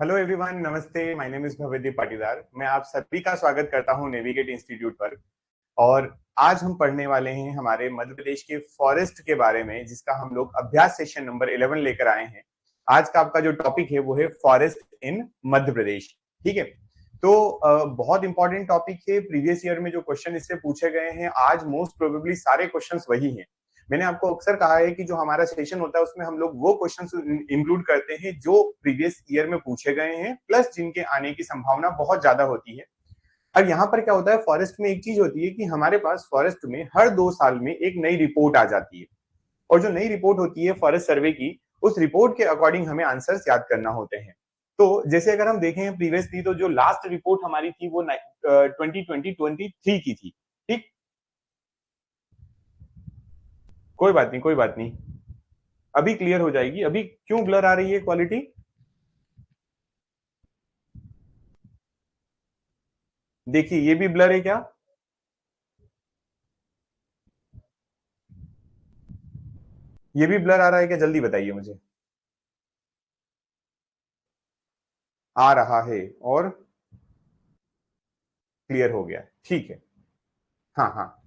Hello everyone, नमस्ते। My name is Bhavedi Patidar. मैं आप सभी का स्वागत करता हूं नेविगेट इंस्टीट्यूट पर। और आज हम पढ़ने वाले हैं हमारे मध्य प्रदेश के फॉरेस्ट के बारे में, जिसका हम लोग अभ्यास सेशन नंबर 11 लेकर आए हैं। आज का आपका जो टॉपिक है वो है फॉरेस्ट इन मध्य प्रदेश। ठीक है। तो बहुत इंपॉर्टेंट टॉपिक है। प्रीवियस ईयर में जो क्वेश्चन इससे पूछे गए हैं, आज मोस्ट प्रोबेबली सारे क्वेश्चंस वही हैं। मैंने आपको अक्सर कहा है कि जो हमारा सेशन होता है उसमें हम लोग वो क्वेश्चंस इंक्लूड करते हैं जो प्रीवियस ईयर में पूछे गए हैं, प्लस जिनके आने की संभावना बहुत ज्यादा होती है। अब यहाँ पर क्या होता है, फॉरेस्ट में एक चीज होती है कि हमारे पास फॉरेस्ट में हर 2 साल में एक नई रिपोर्ट आ जाती है। और जो नई रिपोर्ट होती है फॉरेस्ट सर्वे की, उस रिपोर्ट के अकॉर्डिंग हमें आंसर्स याद करना होते हैं। तो जैसे अगर हम देखें प्रीवियसली, तो जो लास्ट रिपोर्ट हमारी थी वो 2023 की थी। ठीक। कोई बात नहीं, कोई बात नहीं, अभी क्लियर हो जाएगी। अभी क्यों ब्लर आ रही है क्वालिटी? देखिए, ये भी ब्लर है क्या? ये भी ब्लर आ रहा है क्या? जल्दी बताइए मुझे। आ रहा है और क्लियर हो गया। ठीक है। हाँ हाँ,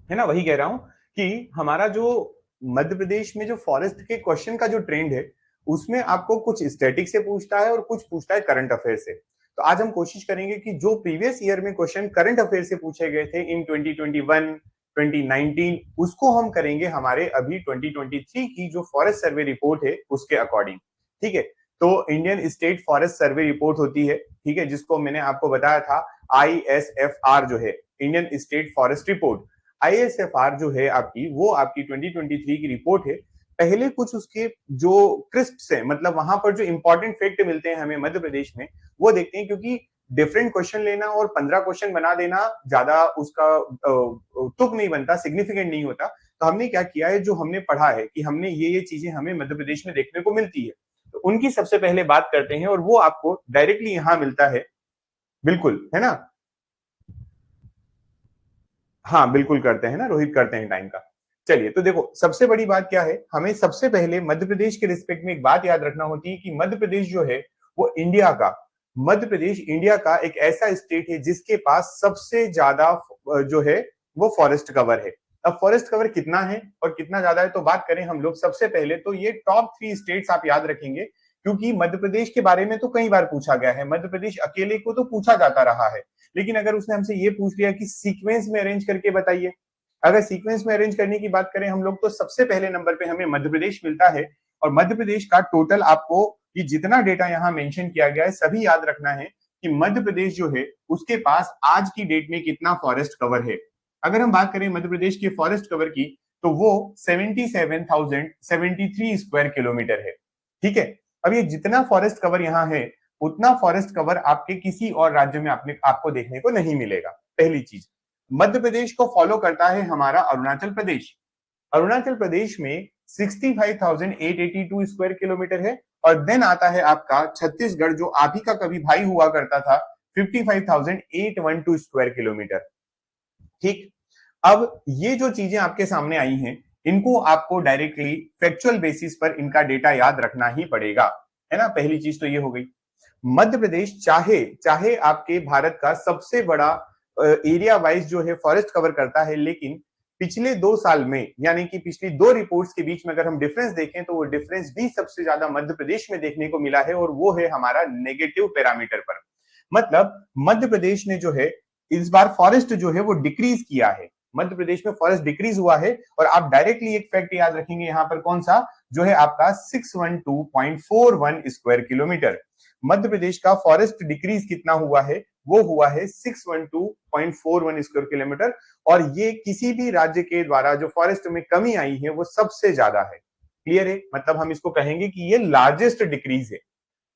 है ना, वही कह रहा हूं कि हमारा जो मध्य प्रदेश में जो फॉरेस्ट के क्वेश्चन का जो ट्रेंड है, उसमें आपको कुछ स्टैटिक से पूछता है और कुछ पूछता है करंट अफेयर से। तो आज हम कोशिश करेंगे कि जो प्रीवियस ईयर में क्वेश्चन करंट अफेयर से पूछे गए थे इन 2021 2019, उसको हम करेंगे हमारे अभी 2023 की जो फॉरेस्ट सर्वे रिपोर्ट है उसके अकॉर्डिंग। ठीक है। तो Indian state forest survey report होती है, ठीक है, जिसको मैंने आपको बताया था ISFR जो है, Indian state forest report. ISFR जो है आपकी, वो आपकी 2023 की रिपोर्ट है। पहले कुछ उसके जो क्रिस्प है, मतलब वहां पर जो इंपॉर्टेंट फैक्ट मिलते हैं हमें मध्य प्रदेश में, वो देखते हैं। क्योंकि डिफरेंट क्वेश्चन लेना और 15 क्वेश्चन बना देना ज्यादा उसका तुक नहीं बनता, सिग्निफिकेंट नहीं होता। तो हमने क्या किया है, जो हमने पढ़ा है कि हमने ये चीजें हमें मध्य प्रदेश में देखने को मिलती है, तो उनकी सबसे पहले बात करते हैं, और वो आपको डायरेक्टली यहां मिलता है। बिल्कुल, है ना। हाँ बिल्कुल करते हैं ना रोहित, करते हैं टाइम का। चलिए, तो देखो, सबसे बड़ी बात क्या है, हमें सबसे पहले मध्य प्रदेश के रिस्पेक्ट में एक बात याद रखना होती है कि मध्य प्रदेश जो है वो इंडिया का, मध्य प्रदेश इंडिया का एक ऐसा स्टेट है जिसके पास सबसे ज्यादा जो है वो फॉरेस्ट कवर है। अब फॉरेस्ट कवर कितना है और कितना ज्यादा है, तो बात करें हम लोग सबसे पहले, तो ये टॉप 3 स्टेट्स आप याद रखेंगे। क्योंकि मध्य प्रदेश के बारे में तो कई बार पूछा गया है, मध्य प्रदेश अकेले को तो पूछा जाता रहा है। लेकिन अगर उसने हमसे ये पूछ लिया कि सीक्वेंस में अरेंज करके बताइए, अगर सीक्वेंस में अरेंज करने की बात करें हम लोग, तो सबसे पहले नंबर पे हमें मध्य प्रदेश मिलता है। और मध्य प्रदेश का टोटल आपको ये जितना डेटा यहाँ मेंशन किया गया है सभी याद रखना है कि मध्य प्रदेश जो है उसके पास आज की डेट में कितना फॉरेस्ट कवर है। अगर हम बात करें मध्य प्रदेश के फॉरेस्ट कवर की, तो वो 77,073 स्क्वायर किलोमीटर है। ठीक है। अब ये जितना फॉरेस्ट कवर यहाँ है, उतना फॉरेस्ट कवर आपके किसी और राज्य में आपको देखने को नहीं मिलेगा। पहली चीज, मध्य प्रदेश को फॉलो करता है हमारा अरुणाचल प्रदेश। अरुणाचल प्रदेश में 65,882 स्क्वायर किलोमीटर है। और देन आता है आपका छत्तीसगढ़, जो आप ही का कभी भाई हुआ करता था, 55,812 स्क्वायर किलोमीटर। ठीक। अब ये जो चीजें आपके सामने आई हैं, इनको आपको डायरेक्टली फैक्चुअल बेसिस पर इनका डेटा याद रखना ही पड़ेगा, है ना। पहली चीज तो ये हो गई। मध्य प्रदेश चाहे चाहे आपके भारत का सबसे बड़ा एरिया वाइज जो है फॉरेस्ट कवर करता है, लेकिन पिछले 2 साल में, यानी कि पिछली 2 रिपोर्ट्स के बीच में अगर हम डिफरेंस देखें, तो वो डिफरेंस भी सबसे ज्यादा मध्य प्रदेश में देखने को मिला है, और वो है हमारा नेगेटिव पैरामीटर पर। मतलब मध्य प्रदेश ने जो है इस बार फॉरेस्ट जो है वो डिक्रीज किया है। मध्य प्रदेश में फॉरेस्ट डिक्रीज हुआ है। और आप डायरेक्टली एक फैक्ट याद रखेंगे यहां पर, कौन सा, जो है आपका 612.41 स्क्वायर किलोमीटर। मध्य प्रदेश का फॉरेस्ट डिक्रीज कितना हुआ है, वो हुआ है 612.41 स्क्वायर किलोमीटर। और ये किसी भी राज्य के द्वारा जो फॉरेस्ट में कमी आई है वो सबसे ज्यादा है। क्लियर है? मतलब हम इसको कहेंगे कि ये लार्जेस्ट डिक्रीज है।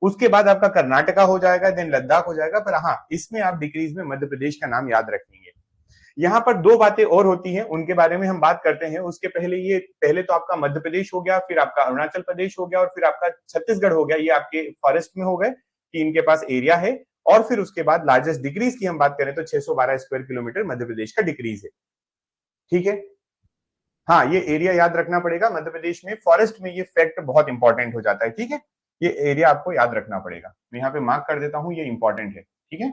उसके बाद आपका कर्नाटका हो जाएगा, देन लद्दाख हो जाएगा, पर हाँ, इसमें आप डिक्रीज में मध्य प्रदेश का नाम याद रखेंगे। यहाँ पर 2 बातें और होती हैं, उनके बारे में हम बात करते हैं। उसके पहले, ये पहले तो आपका मध्य प्रदेश हो गया, फिर आपका अरुणाचल प्रदेश हो गया, और फिर आपका छत्तीसगढ़ हो गया। ये आपके फॉरेस्ट में हो गए कि इनके पास एरिया है। और फिर उसके बाद लार्जेस्ट डिक्रीज की हम बात करें तो 612 स्क्वायर किलोमीटर मध्य प्रदेश का डिक्रीज है। ठीक है। हाँ, ये एरिया याद रखना पड़ेगा। मध्य प्रदेश में फॉरेस्ट में ये फैक्ट बहुत इंपॉर्टेंट हो जाता है। ठीक है। ये एरिया आपको याद रखना पड़ेगा। मैं यहाँ पे मार्क कर देता हूं, ये इंपॉर्टेंट है, ठीक है।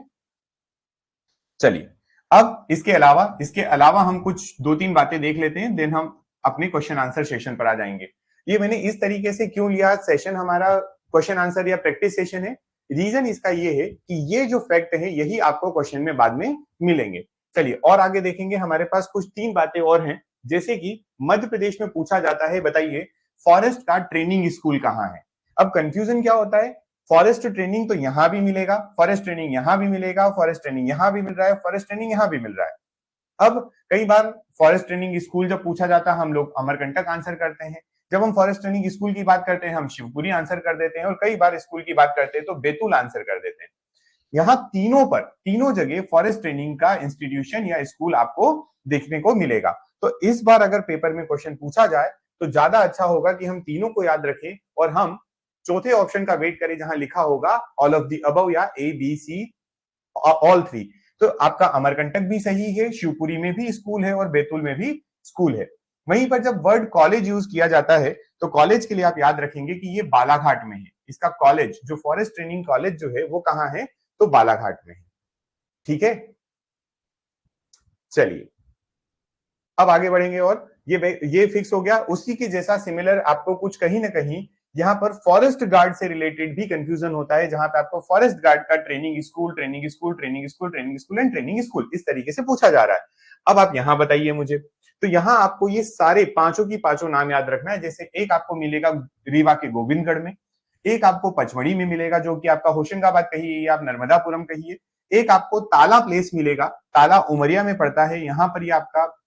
चलिए, अब इसके अलावा हम कुछ 2-3 बातें देख लेते हैं, देन हम अपने क्वेश्चन आंसर सेशन पर आ जाएंगे। ये मैंने इस तरीके से क्यों लिया सेशन, हमारा क्वेश्चन आंसर या प्रैक्टिस सेशन है। रीजन इसका ये है कि ये जो फैक्ट है यही आपको क्वेश्चन में बाद में मिलेंगे। चलिए और आगे देखेंगे, हमारे पास कुछ 3 बातें और हैं, जैसे कि मध्य प्रदेश में पूछा जाता है, बताइए फॉरेस्ट का ट्रेनिंग स्कूल कहाँ है। अब कंफ्यूजन क्या होता है, फॉरेस्ट ट्रेनिंग तो यहां भी मिलेगा, फॉरेस्ट ट्रेनिंग यहां भी मिलेगा, फॉरेस्ट ट्रेनिंग यहां भी मिल रहा है, फॉरेस्ट ट्रेनिंग यहां भी मिल रहा है। अब कई बार फॉरेस्ट ट्रेनिंग स्कूल जब पूछा जाता है हम लोग अमरकंटक आंसर करते हैं, जब हम फॉरेस्ट ट्रेनिंग स्कूल की बात करते हैं हम शिवपुरी आंसर कर देते हैं, और कई बार स्कूल की बात करते हैं तो बैतूल आंसर कर देते हैं। यहाँ तीनों जगह फॉरेस्ट ट्रेनिंग का इंस्टीट्यूशन या स्कूल आपको देखने को मिलेगा। तो इस बार अगर पेपर में क्वेश्चन पूछा जाए तो ज्यादा अच्छा होगा कि हम तीनों को याद रखें और हम चौथे ऑप्शन का वेट करें जहां लिखा होगा ऑल ऑफ द अबव या ए बी सी ऑल 3। तो आपका अमरकंटक भी सही है, शिवपुरी में भी स्कूल है और बैतूल में भी स्कूल है। वहीं पर जब वर्ड कॉलेज यूज किया जाता है तो कॉलेज के लिए आप याद रखेंगे कि ये बालाघाट में है। इसका कॉलेज जो फॉरेस्ट ट्रेनिंग कॉलेज जो है वो कहाँ है, तो बालाघाट में है, ठीक है। चलिए अब आगे बढ़ेंगे, और ये फिक्स हो गया। उसी के जैसा सिमिलर आपको कुछ कहीं ना कहीं यहाँ पर फॉरेस्ट गार्ड से रिलेटेड भी कंफ्यूजन होता है, जहां पे आपको फॉरेस्ट गार्ड का training school, training school, training school, training school and training school इस तरीके से पूछा जा रहा है। अब आप यहाँ बताइए मुझे, तो यहाँ आपको ये सारे पांचों की पांचों नाम याद रखना है। जैसे एक आपको मिलेगा रीवा के गोविंदगढ़ में, एक आपको पचमढ़ी में मिलेगा जो कि आपका होशंगाबाद कहिए या आप नर्मदापुरम कहिए, एक आपको ताला प्लेस मिलेगा, ताला उमरिया में पड़ता है, यहाँ पर ये आपका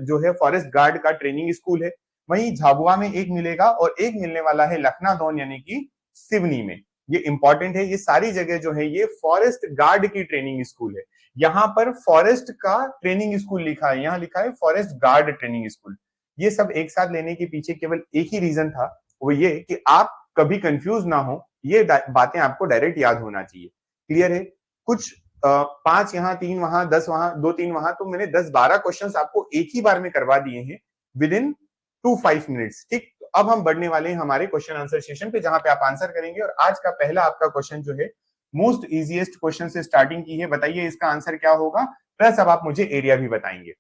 जो है फॉरेस्ट गार्ड का ट्रेनिंग स्कूल है। वहीं झाबुआ में एक मिलेगा और एक मिलने वाला है लखनादौन यानी कि सिवनी में। ये इंपॉर्टेंट है, ये सारी जगह जो है ये फॉरेस्ट गार्ड की ट्रेनिंग स्कूल है। यहाँ पर फॉरेस्ट का ट्रेनिंग स्कूल लिखा है, यहाँ लिखा है फॉरेस्ट गार्ड ट्रेनिंग स्कूल। ये सब एक साथ लेने के पीछे केवल एक ही रीजन था, वो ये कि आप कभी कंफ्यूज ना हो, ये बातें आपको डायरेक्ट याद होना चाहिए। क्लियर है। कुछ 5 यहाँ 3 वहां 10 वहां 2-3 वहां, तो मैंने 10-12 क्वेश्चंस आपको एक ही बार में करवा दिए हैं विद इन 2-5 मिनट्स, ठीक। तो अब हम बढ़ने वाले हैं हमारे क्वेश्चन आंसर सेशन पे, जहां पे आप आंसर करेंगे। और आज का पहला आपका क्वेश्चन जो है मोस्ट इजीएस्ट क्वेश्चन से स्टार्टिंग की है, बताइए इसका आंसर क्या होगा, प्लस अब आप मुझे एरिया भी बताएंगे।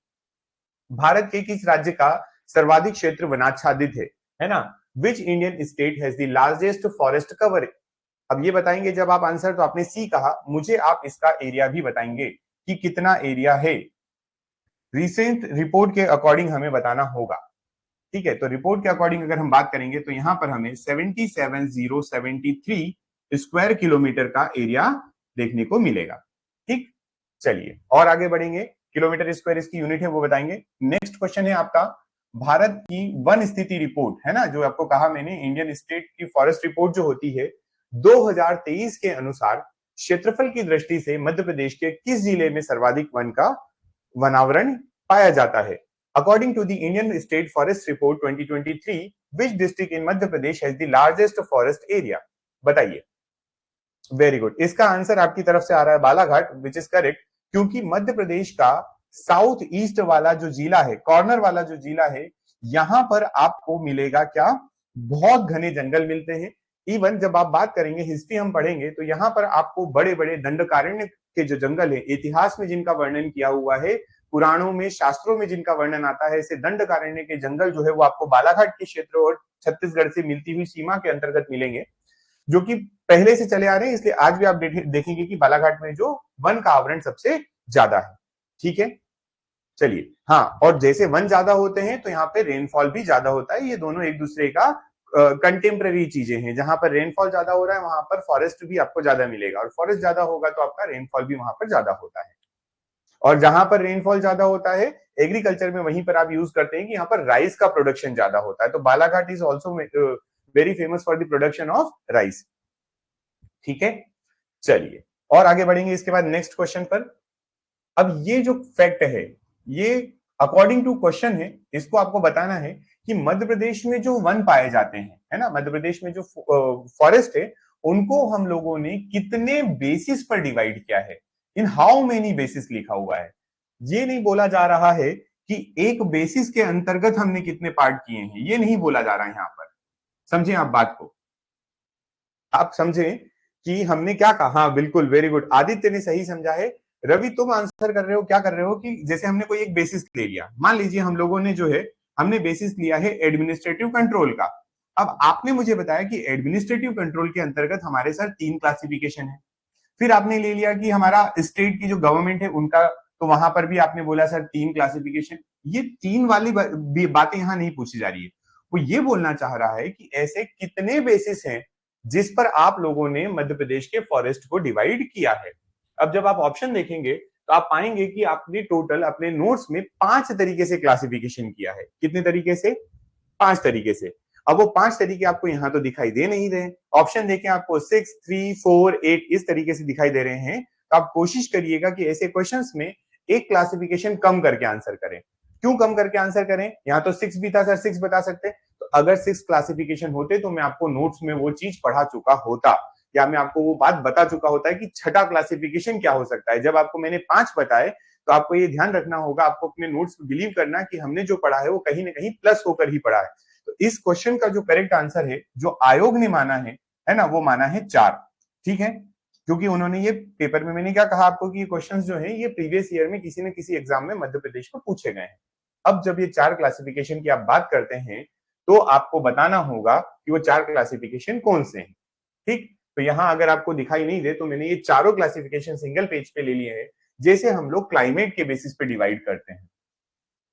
भारत के किस राज्य का सर्वाधिक क्षेत्र वनाच्छादित है ना। Which Indian state has the largest forest cover. अब ये बताएंगे जब आप आंसर, तो आपने सी कहा, मुझे आप इसका एरिया भी बताएंगे कि कितना एरिया है। रिसेंट रिपोर्ट के अकॉर्डिंग हमें बताना होगा, ठीक है। तो रिपोर्ट के अकॉर्डिंग अगर हम बात करेंगे तो यहां पर हमें 77,073 स्क्वायर किलोमीटर का एरिया देखने को मिलेगा, ठीक। चलिए और आगे बढ़ेंगे, किलोमीटर स्क्वायर इसकी यूनिट है वो बताएंगे। नेक्स्ट क्वेश्चन है आपका, भारत की वन स्थिति रिपोर्ट है ना, जो आपको कहा मैंने इंडियन स्टेट की फॉरेस्ट रिपोर्ट जो होती है 2023 के अनुसार क्षेत्रफल की दृष्टि से मध्य प्रदेश के किस जिले में सर्वाधिक वन का वनावरण पाया जाता है। According to the Indian state forest report 2023, which district in Madhya Pradesh has the largest forest area, बताइए। वेरी गुड, इसका आंसर आपकी तरफ से आ रहा है बालाघाट, विच इज करेक्ट, क्योंकि मध्य प्रदेश का साउथ ईस्ट वाला जो जिला है, कॉर्नर वाला जो जिला है, यहां पर आपको मिलेगा क्या, बहुत घने जंगल मिलते हैं। इवन जब आप बात करेंगे, हिस्ट्री हम पढ़ेंगे, तो यहाँ पर आपको बड़े बड़े दंडकारण्य के जो जंगल है, इतिहास में जिनका वर्णन किया हुआ है, पुराणों में शास्त्रों में जिनका वर्णन आता है, ऐसे दंडकारण्य के जंगल जो है वो आपको बालाघाट के क्षेत्र और छत्तीसगढ़ से मिलती हुई सीमा के अंतर्गत मिलेंगे, जो कि पहले से चले आ रहे हैं। इसलिए आज भी आप देखेंगे कि बालाघाट में जो वन का आवरण सबसे ज्यादा है, ठीक है। चलिए हाँ, और जैसे वन ज्यादा होते हैं तो यहाँ पे रेनफॉल भी ज्यादा होता है। ये दोनों एक दूसरे का कंटेम्पररी चीजें हैं, जहां पर रेनफॉल ज्यादा हो रहा है वहां पर फॉरेस्ट भी आपको ज्यादा मिलेगा, और फॉरेस्ट ज्यादा होगा तो आपका रेनफॉल भी वहां पर ज्यादा होता है। और जहां पर रेनफॉल ज्यादा होता है एग्रीकल्चर में, वहीं पर आप यूज करते हैं कि यहाँ पर राइस का प्रोडक्शन ज्यादा होता है। तो Balaghat is also very famous for the production of rice, ठीक है। चलिए और आगे बढ़ेंगे इसके बाद नेक्स्ट क्वेश्चन पर। अब ये जो फैक्ट है, ये अकॉर्डिंग टू क्वेश्चन है, इसको आपको बताना है कि मध्य प्रदेश में जो वन पाए जाते हैं, है ना, मध्य प्रदेश में जो फॉरेस्ट है, उनको हम लोगों ने कितने बेसिस पर डिवाइड किया है, इन हाउ मेनी बेसिस लिखा हुआ है। ये नहीं बोला जा रहा है कि एक बेसिस के अंतर्गत हमने कितने पार्ट किए हैं, ये नहीं बोला जा रहा है यहां पर, समझे आप बात को। आप समझे कि हमने क्या कहा। हाँ बिल्कुल, वेरी गुड, आदित्य ने सही समझा है। रवि तुम आंसर कर रहे हो, क्या कर रहे हो कि जैसे हमने कोई एक बेसिस ले लिया, मान लीजिए हम लोगों ने जो है हमने बेसिस लिया है एडमिनिस्ट्रेटिव कंट्रोल का। अब आपने मुझे बताया कि एडमिनिस्ट्रेटिव कंट्रोल के अंतर्गत हमारे सर 3 क्लासिफिकेशन है। फिर आपने ले लिया कि हमारा स्टेट की जो गवर्नमेंट है उनका, तो वहां पर भी आपने बोला सर 3 क्लासिफिकेशन। ये 3 वाली बातें यहाँ नहीं पूछी जा रही है। वो ये बोलना चाह रहा है कि ऐसे कितने बेसिस हैं जिस पर आप लोगों ने मध्य प्रदेश के फॉरेस्ट को डिवाइड किया है। अब जब आप ऑप्शन देखेंगे तो आप पाएंगे कि आपने टोटल अपने नोट्स में 5 तरीके से क्लासिफिकेशन किया है। कितने तरीके से? 5 तरीके से। अब वो 5 तरीके आपको यहाँ तो दिखाई दे नहीं रहे। ऑप्शन देखें आपको 6, 3, 4, 8 इस तरीके से दिखाई दे रहे हैं। तो आप कोशिश करिएगा कि ऐसे क्वेश्चंस में एक क्लासिफिकेशन कम करके आंसर करें। क्यों कम करके आंसर करें? यहाँ तो 6 भी था सर, 6 बता सकते। तो अगर 6 क्लासिफिकेशन होते तो मैं आपको नोट्स में वो चीज पढ़ा चुका होता, या मैं आपको वो बात बता चुका होता है कि छठा क्लासिफिकेशन क्या हो सकता है। जब आपको मैंने 5 बताए तो आपको ये ध्यान रखना होगा, आपको अपने नोट्स में बिलीव करना कि हमने जो पढ़ा है वो कहीं ना कहीं प्लस होकर ही पढ़ा है। तो इस क्वेश्चन का जो करेक्ट आंसर है, जो आयोग ने माना है ना, वो माना है 4। ठीक है, क्योंकि उन्होंने ये पेपर में, मैंने क्या कहा आपको कि ये क्वेश्चंस जो है ये प्रीवियस ईयर में किसी न किसी एग्जाम में मध्य प्रदेश को पूछे गए हैं। अब जब ये 4 क्लासिफिकेशन की आप बात करते हैं तो आपको बताना होगा कि वो 4 क्लासिफिकेशन कौन से हैं। ठीक, तो यहां अगर आपको दिखाई नहीं दे तो मैंने ये चारों क्लासिफिकेशन सिंगल पेज पे ले लिए हैं। जैसे हम लोग क्लाइमेट के बेसिस पे डिवाइड करते हैं,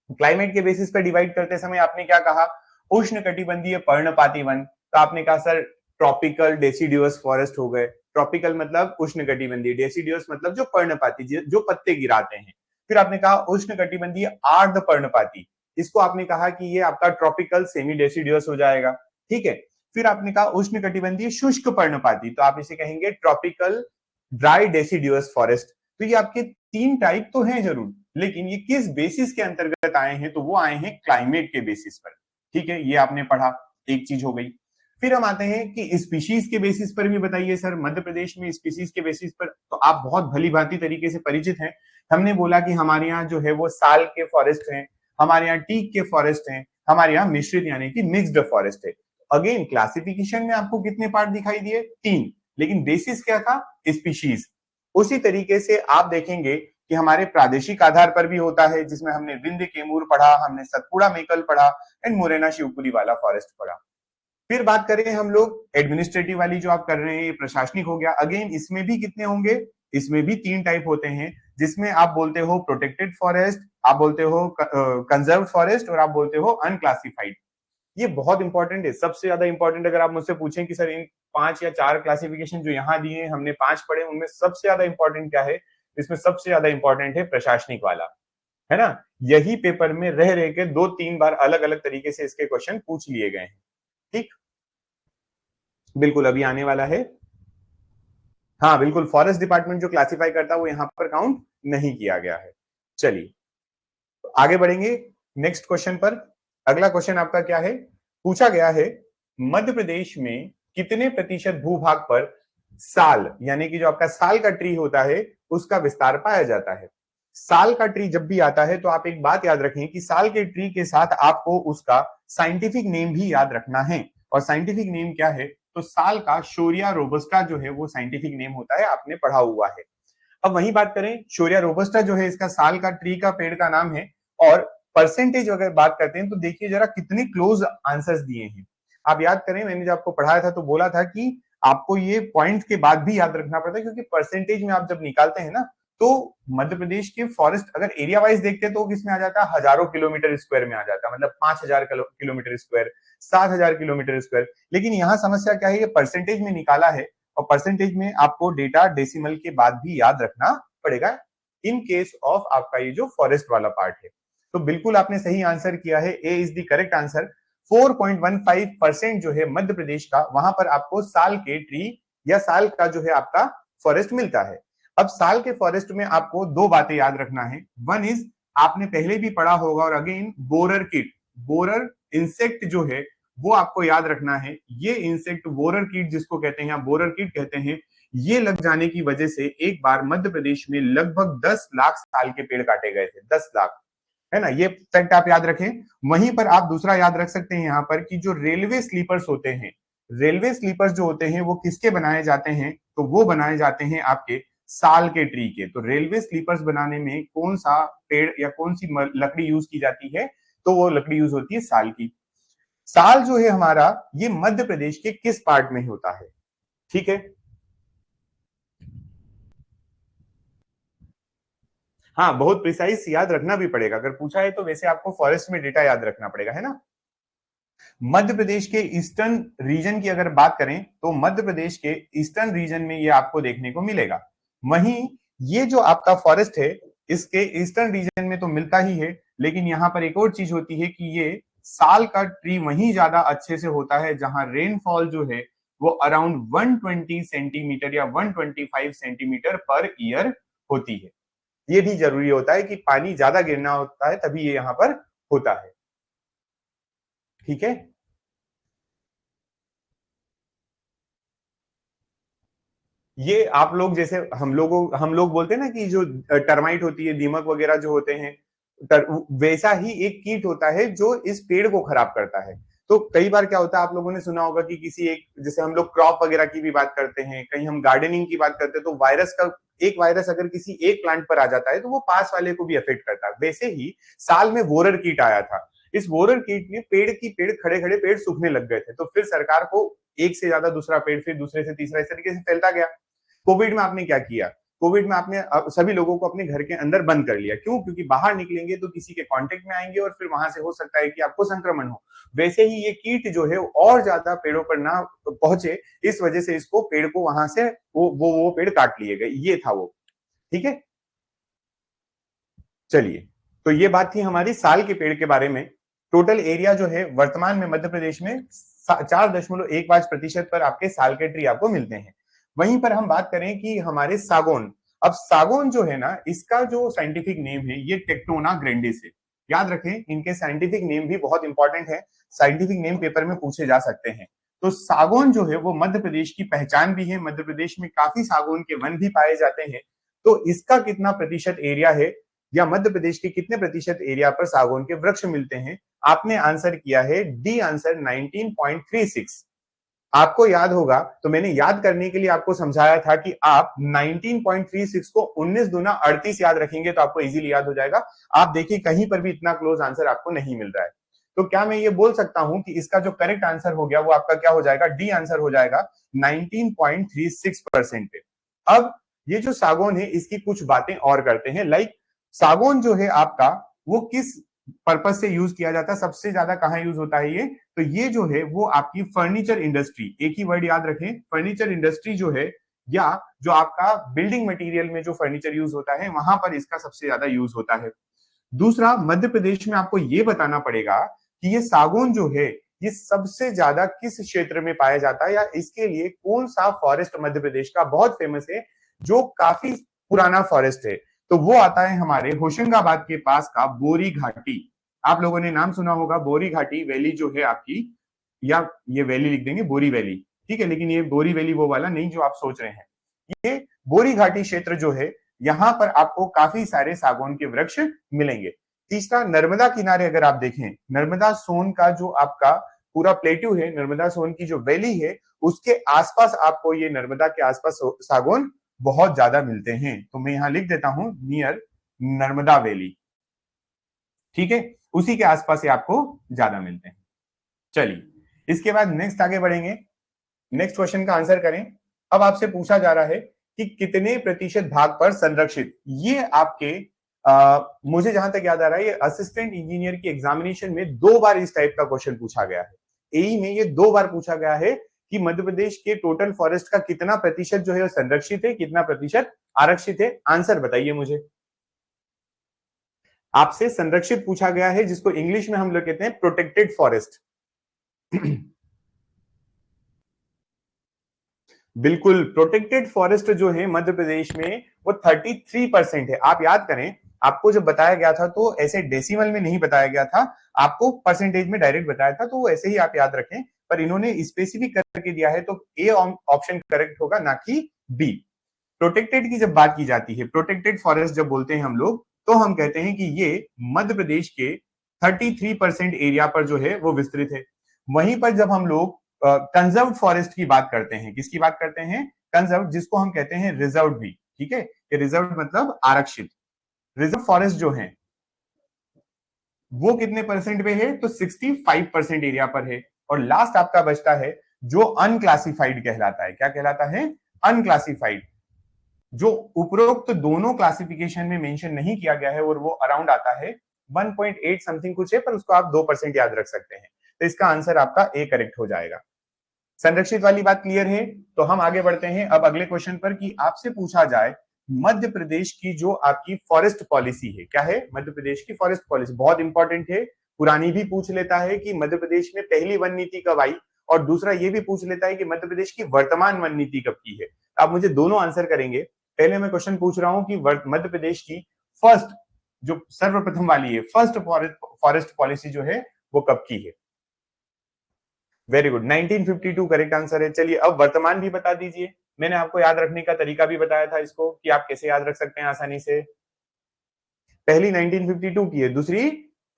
क्लाइमेट के बेसिस पे डिवाइड करते समय आपने क्या कहा? उष्ण कटिबंधीय पर्णपाती वन। तो आपने कहा सर ट्रॉपिकल डेसिडियस फॉरेस्ट हो गए। ट्रॉपिकल मतलब उष्ण कटिबंधीय, डेसिडियस मतलब जो पर्णपाती, जो पत्ते गिराते हैं। फिर आपने कहा उष्ण कटिबंधीय आर्द्र पर्णपाती, इसको आपने कहा कि ये आपका ट्रॉपिकल सेमी डेसिडियस हो जाएगा। ठीक है, फिर आपने कहा उष्ण कटिबंधीय शुष्क पर्णपाती, तो आप इसे कहेंगे ट्रॉपिकल ड्राई डेसिडियस फॉरेस्ट। तो ये आपके 3 टाइप तो हैं जरूर, लेकिन ये किस बेसिस के अंतर्गत आए हैं? तो वो आए हैं क्लाइमेट के बेसिस पर। ठीक है, ये आपने पढ़ा, एक चीज हो गई। फिर हम आते हैं कि स्पीशीज के बेसिस पर भी बताइए सर, मध्य प्रदेश में स्पीशीज के बेसिस पर तो आप बहुत भली भांति तरीके से परिचित हैं। हमने बोला कि हमारे यहाँ जो है वो साल के फॉरेस्ट हैं, हमारे यहाँ टीक के फॉरेस्ट हैं, हमारे यहाँ मिश्रित यानी कि मिक्स्ड फॉरेस्ट है। अगेन क्लासिफिकेशन में आपको कितने पार्ट दिखाई दिए? 3, लेकिन बेसिस क्या था? स्पीशीज। उसी तरीके से आप देखेंगे कि हमारे प्रादेशिक आधार पर भी होता है, जिसमें हमने विंध्य केमूर पढ़ा, हमने सतपुड़ा मेकल पढ़ा एंड मुरैना शिवपुरी वाला फॉरेस्ट पढ़ा। फिर बात करें हम लोग एडमिनिस्ट्रेटिव वाली जो आप कर रहे हैं, ये प्रशासनिक हो गया। अगेन इसमें भी कितने होंगे? इसमें भी 3 टाइप होते हैं, जिसमें आप बोलते हो प्रोटेक्टेड फॉरेस्ट, आप बोलते हो कंजर्व फॉरेस्ट और आप बोलते हो अनक्लासिफाइड। ये बहुत इंपॉर्टेंट है, सबसे ज्यादा इंपॉर्टेंट। अगर आप मुझसे पूछें कि सर इन 5 या 4 क्लासिफिकेशन जो यहाँ दिए हैं, हमने 5 पढ़े, उनमें सबसे ज्यादा इंपॉर्टेंट क्या है? इसमें सबसे ज्यादा इंपॉर्टेंट है प्रशासनिक वाला, है ना। यही पेपर में रह रह के 2-3 बार अलग अलग तरीके से इसके क्वेश्चन पूछ लिए गए हैं। ठीक, बिल्कुल अभी आने वाला है। हाँ बिल्कुल, फॉरेस्ट डिपार्टमेंट जो क्लासिफाई करता है वो यहाँ पर काउंट नहीं किया गया है। चलिए तो आगे बढ़ेंगे नेक्स्ट क्वेश्चन पर। अगला क्वेश्चन आपका क्या है? पूछा गया है मध्य प्रदेश में कितने प्रतिशत भूभाग पर साल, यानी कि जो आपका साल का ट्री होता है उसका विस्तार पाया जाता है। साल का ट्री जब भी आता है तो आप एक बात याद रखें कि साल के ट्री के साथ आपको उसका साइंटिफिक नेम भी याद रखना है। और साइंटिफिक नेम क्या है? तो साल का शोरिया रोबस्टा जो है वो साइंटिफिक नेम होता है, आपने पढ़ा हुआ है। अब वही बात करें, शोरिया रोबस्टा जो है इसका साल का ट्री का पेड़ का नाम है। और परसेंटेज अगर बात करते हैं तो देखिए जरा कितने क्लोज आंसर्स दिए हैं। आप याद करें, मैंने जब आपको पढ़ाया था तो बोला था कि आपको ये पॉइंट के बाद भी याद रखना पड़ता है, क्योंकि परसेंटेज में आप जब निकालते हैं ना, तो मध्य प्रदेश के फॉरेस्ट अगर एरिया वाइज देखते हैं तो किसमें आ जाता है? हजारों किलोमीटर स्क्वायर में आ जाता है, मतलब 5,000 किलोमीटर स्क्वायर, 7,000 किलोमीटर स्क्वायर। लेकिन यहाँ समस्या क्या है? ये परसेंटेज में निकाला है, और परसेंटेज में आपको डेटा डेसिमल के बाद भी याद रखना पड़ेगा इन केस ऑफ आपका ये जो फॉरेस्ट वाला पार्ट है। तो बिल्कुल आपने सही आंसर किया है, ए इज द करेक्ट आंसर। 4.15% जो है मध्य प्रदेश का, वहां पर आपको साल के ट्री या साल का जो है आपका फॉरेस्ट मिलता है। अब साल के फॉरेस्ट में आपको 2 बातें याद रखना है। वन इज, आपने पहले भी पढ़ा होगा, और अगेन बोरर कीट, बोरर इंसेक्ट जो है वो आपको याद रखना है। ये इंसेक्ट बोरर कीट जिसको कहते हैं, बोरर कीट कहते हैं, ये लग जाने की वजह से एक बार मध्य प्रदेश में लगभग 10 लाख साल के पेड़ काटे गए थे, 10 लाख, है ना। ये फैक्ट आप याद रखें। वहीं पर आप दूसरा याद रख सकते हैं यहाँ पर कि जो रेलवे स्लीपर्स होते हैं, रेलवे स्लीपर्स जो होते हैं वो किसके बनाए जाते हैं, तो वो बनाए जाते हैं आपके साल के ट्री के। तो रेलवे स्लीपर्स बनाने में कौन सा पेड़ या कौन सी लकड़ी यूज की जाती है, तो वो लकड़ी यूज होती है साल की। साल जो है हमारा, ये मध्य प्रदेश के किस पार्ट में होता है? ठीक है, हाँ बहुत प्रिसाइज याद रखना भी पड़ेगा, अगर पूछा है तो वैसे आपको फॉरेस्ट में डेटा याद रखना पड़ेगा, है ना। मध्य प्रदेश के ईस्टर्न रीजन की अगर बात करें तो मध्य प्रदेश के ईस्टर्न रीजन में ये आपको देखने को मिलेगा। वहीं ये जो आपका फॉरेस्ट है, इसके ईस्टर्न रीजन में तो मिलता ही है, लेकिन यहाँ पर एक और चीज होती है कि ये साल का ट्री वहीं ज्यादा अच्छे से होता है जहां रेनफॉल जो है वो अराउंड 120 सेंटीमीटर या 125 सेंटीमीटर पर ईयर होती है। ये भी जरूरी होता है कि पानी ज्यादा गिरना होता है तभी ये यहाँ पर होता है। ठीक है, ये आप लोग जैसे हम लोग बोलते हैं ना कि जो टर्माइट होती है, दीमक वगैरह जो होते हैं, वैसा ही एक कीट होता है जो इस पेड़ को खराब करता है। तो कई बार क्या होता है, आप लोगों ने सुना होगा कि किसी एक, जैसे हम लोग क्रॉप वगैरह की भी बात करते हैं, कहीं हम गार्डनिंग की बात करते हैं, तो वायरस का एक वायरस अगर किसी एक प्लांट पर आ जाता है तो वो पास वाले को भी अफेक्ट करता है। वैसे ही साल में वोरर कीट आया था। इस वोरर कीट ने पेड़ खड़े खड़े पेड़ सूखने लग गए थे, तो फिर सरकार को एक से ज्यादा दूसरा पेड़, फिर दूसरे से तीसरा, इस तरीके से फैलता गया। कोविड में आपने क्या किया, कोविड में आपने सभी लोगों को अपने घर के अंदर बंद कर लिया। क्यों? क्योंकि बाहर निकलेंगे तो किसी के कांटेक्ट में आएंगे और फिर वहां से हो सकता है कि आपको संक्रमण हो। वैसे ही ये कीट जो है और ज्यादा पेड़ों पर ना पहुंचे, इस वजह से इसको पेड़ को वहां से वो पेड़ काट लिए गए, ये था वो। ठीक है, चलिए, तो ये बात थी हमारी साल के पेड़ के बारे में। टोटल एरिया जो है वर्तमान में मध्य प्रदेश में 4.15% पर आपके साल के ट्री आपको मिलते हैं। वहीं पर हम बात करें कि हमारे सागौन, अब सागौन जो है ना, इसका जो साइंटिफिक नेम है ये टेक्टोना ग्रैंडिस है। याद रखें, इनके साइंटिफिक नेम भी बहुत इंपॉर्टेंट है, साइंटिफिक नेम पेपर में पूछे जा सकते हैं। तो सागौन जो है वो मध्य प्रदेश की पहचान भी है, मध्य प्रदेश में काफी सागौन के वन भी पाए जाते हैं। तो इसका कितना प्रतिशत एरिया है, या मध्य प्रदेश के कितने प्रतिशत एरिया पर सागौन के वृक्ष मिलते हैं? आपने आंसर किया है डी आंसर 19.36। आपको याद होगा तो मैंने याद करने के लिए आपको समझाया था कि आप 19.36 को 19 दूना 38 याद रखेंगे तो आपको इजीली याद हो जाएगा। आप देखिए कहीं पर भी इतना क्लोज आंसर आपको नहीं मिल रहा है। तो क्या मैं ये बोल सकता हूं कि इसका जो करेक्ट आंसर हो गया वो आपका क्या हो जाएगा? डी आंसर हो जाएगा 19.36% पे। अब ये जो सागौन है इसकी कुछ बातें और करते हैं। लाइक सागौन जो है आपका, वो किस पर्पज से यूज किया जाता है, सबसे ज्यादा कहां यूज होता है ये? तो ये जो है वो आपकी फर्नीचर इंडस्ट्री, एक ही वर्ड याद रखें, फर्नीचर इंडस्ट्री जो है, या जो आपका बिल्डिंग मटेरियल में जो फर्नीचर यूज होता है वहां पर इसका सबसे ज्यादा यूज होता है। दूसरा, मध्य प्रदेश में आपको ये बताना पड़ेगा कि ये सागौन जो है ये सबसे ज्यादा किस क्षेत्र में पाया जाता है, या इसके लिए कौन सा फॉरेस्ट मध्य प्रदेश का बहुत फेमस है, जो काफी पुराना फॉरेस्ट है। तो वो आता है हमारे होशंगाबाद के पास का बोरी घाटी। आप लोगों ने नाम सुना होगा, बोरी घाटी वैली जो है आपकी, या ये वैली लिख देंगे बोरी वैली, ठीक है, लेकिन ये बोरी वैली वो वाला नहीं जो आप सोच रहे हैं। ये बोरी घाटी क्षेत्र जो है, यहां पर आपको काफी सारे सागौन के वृक्ष मिलेंगे। तीसरा, नर्मदा किनारे अगर आप देखें, नर्मदा सोन का जो आपका पूरा प्लेट्यू है, नर्मदा सोन की जो वैली है, उसके आसपास आपको ये नर्मदा के आसपास सागौन बहुत ज्यादा मिलते हैं। तो मैं यहां लिख देता हूं नियर नर्मदा वैली, ठीक है, उसी के आसपास से आपको ज्यादा मिलते हैं। चलिए, इसके बाद नेक्स्ट आगे बढ़ेंगे, नेक्स्ट क्वेश्चन का आंसर करें। अब आपसे पूछा जा रहा है कि कितने प्रतिशत भाग पर संरक्षित, ये आपके मुझे जहां तक याद आ रहा है ये असिस्टेंट इंजीनियर की एग्जामिनेशन में 2 बार इस टाइप का क्वेश्चन पूछा गया है। एई में ये 2 बार पूछा गया है कि मध्य प्रदेश के टोटल फॉरेस्ट का कितना प्रतिशत जो है संरक्षित है, कितना प्रतिशत आरक्षित है। आंसर बताइए मुझे। आपसे संरक्षित पूछा गया है, जिसको इंग्लिश में हम लोग कहते हैं प्रोटेक्टेड फॉरेस्ट। बिल्कुल, प्रोटेक्टेड फॉरेस्ट जो है मध्य प्रदेश में वो 33% है। आप याद करें, आपको जब बताया गया था तो ऐसे डेसिमल में नहीं बताया गया था, आपको परसेंटेज में डायरेक्ट बताया था, तो वो ऐसे ही आप याद रखें। पर इन्होंने स्पेसिफिक करके दिया है तो ए ऑप्शन करेक्ट होगा, ना कि बी। प्रोटेक्टेड की जब बात की जाती है, प्रोटेक्टेड फॉरेस्ट जब बोलते हैं हम लोग, तो हम कहते हैं कि ये मध्य प्रदेश के 33% एरिया पर जो है वो विस्तृत है। वहीं पर जब हम लोग कंजर्व फॉरेस्ट की बात करते हैं। किसकी बात करते हैं? कंजर्व, जिसको हम कहते हैं रिजर्व भी। ठीक है, ये रिजर्व मतलब आरक्षित। रिजर्व फॉरेस्ट जो है वो कितने परसेंट पे है? तो 65% एरिया पर है। और लास्ट आपका बचता है जो अनक्लासिफाइड कहलाता है। क्या कहलाता है? अनक्लासिफाइड, जो उपरोक्त दोनों क्लासिफिकेशन में मेंशन नहीं किया गया है, और वो अराउंड आता है 1.8 समथिंग कुछ है, पर उसको आप 2% याद रख सकते हैं। तो इसका आंसर आपका ए करेक्ट हो जाएगा। संरक्षित वाली बात क्लियर है? तो हम आगे बढ़ते हैं अब अगले क्वेश्चन पर कि आपसे पूछा जाए मध्य प्रदेश की जो आपकी फॉरेस्ट पॉलिसी है, क्या है मध्य प्रदेश की फॉरेस्ट पॉलिसी? बहुत इंपॉर्टेंट है। पुरानी भी पूछ लेता है कि मध्य प्रदेश में पहली वन नीति कब आई, और दूसरा ये भी पूछ लेता है कि मध्य प्रदेश की वर्तमान वन नीति कब की है। आप मुझे दोनों आंसर करेंगे। पहले मैं क्वेश्चन पूछ रहा हूं कि मध्य प्रदेश की फर्स्ट, जो सर्वप्रथम वाली है, फर्स्ट फॉरेस्ट पॉलिसी जो है वो कब की है? वेरी गुड, 1952 करेक्ट आंसर है। चलिए अब वर्तमान भी बता दीजिए। मैंने आपको याद रखने का तरीका भी बताया था इसको, कि आप कैसे याद रख सकते हैं आसानी से। पहली 1952 की है, दूसरी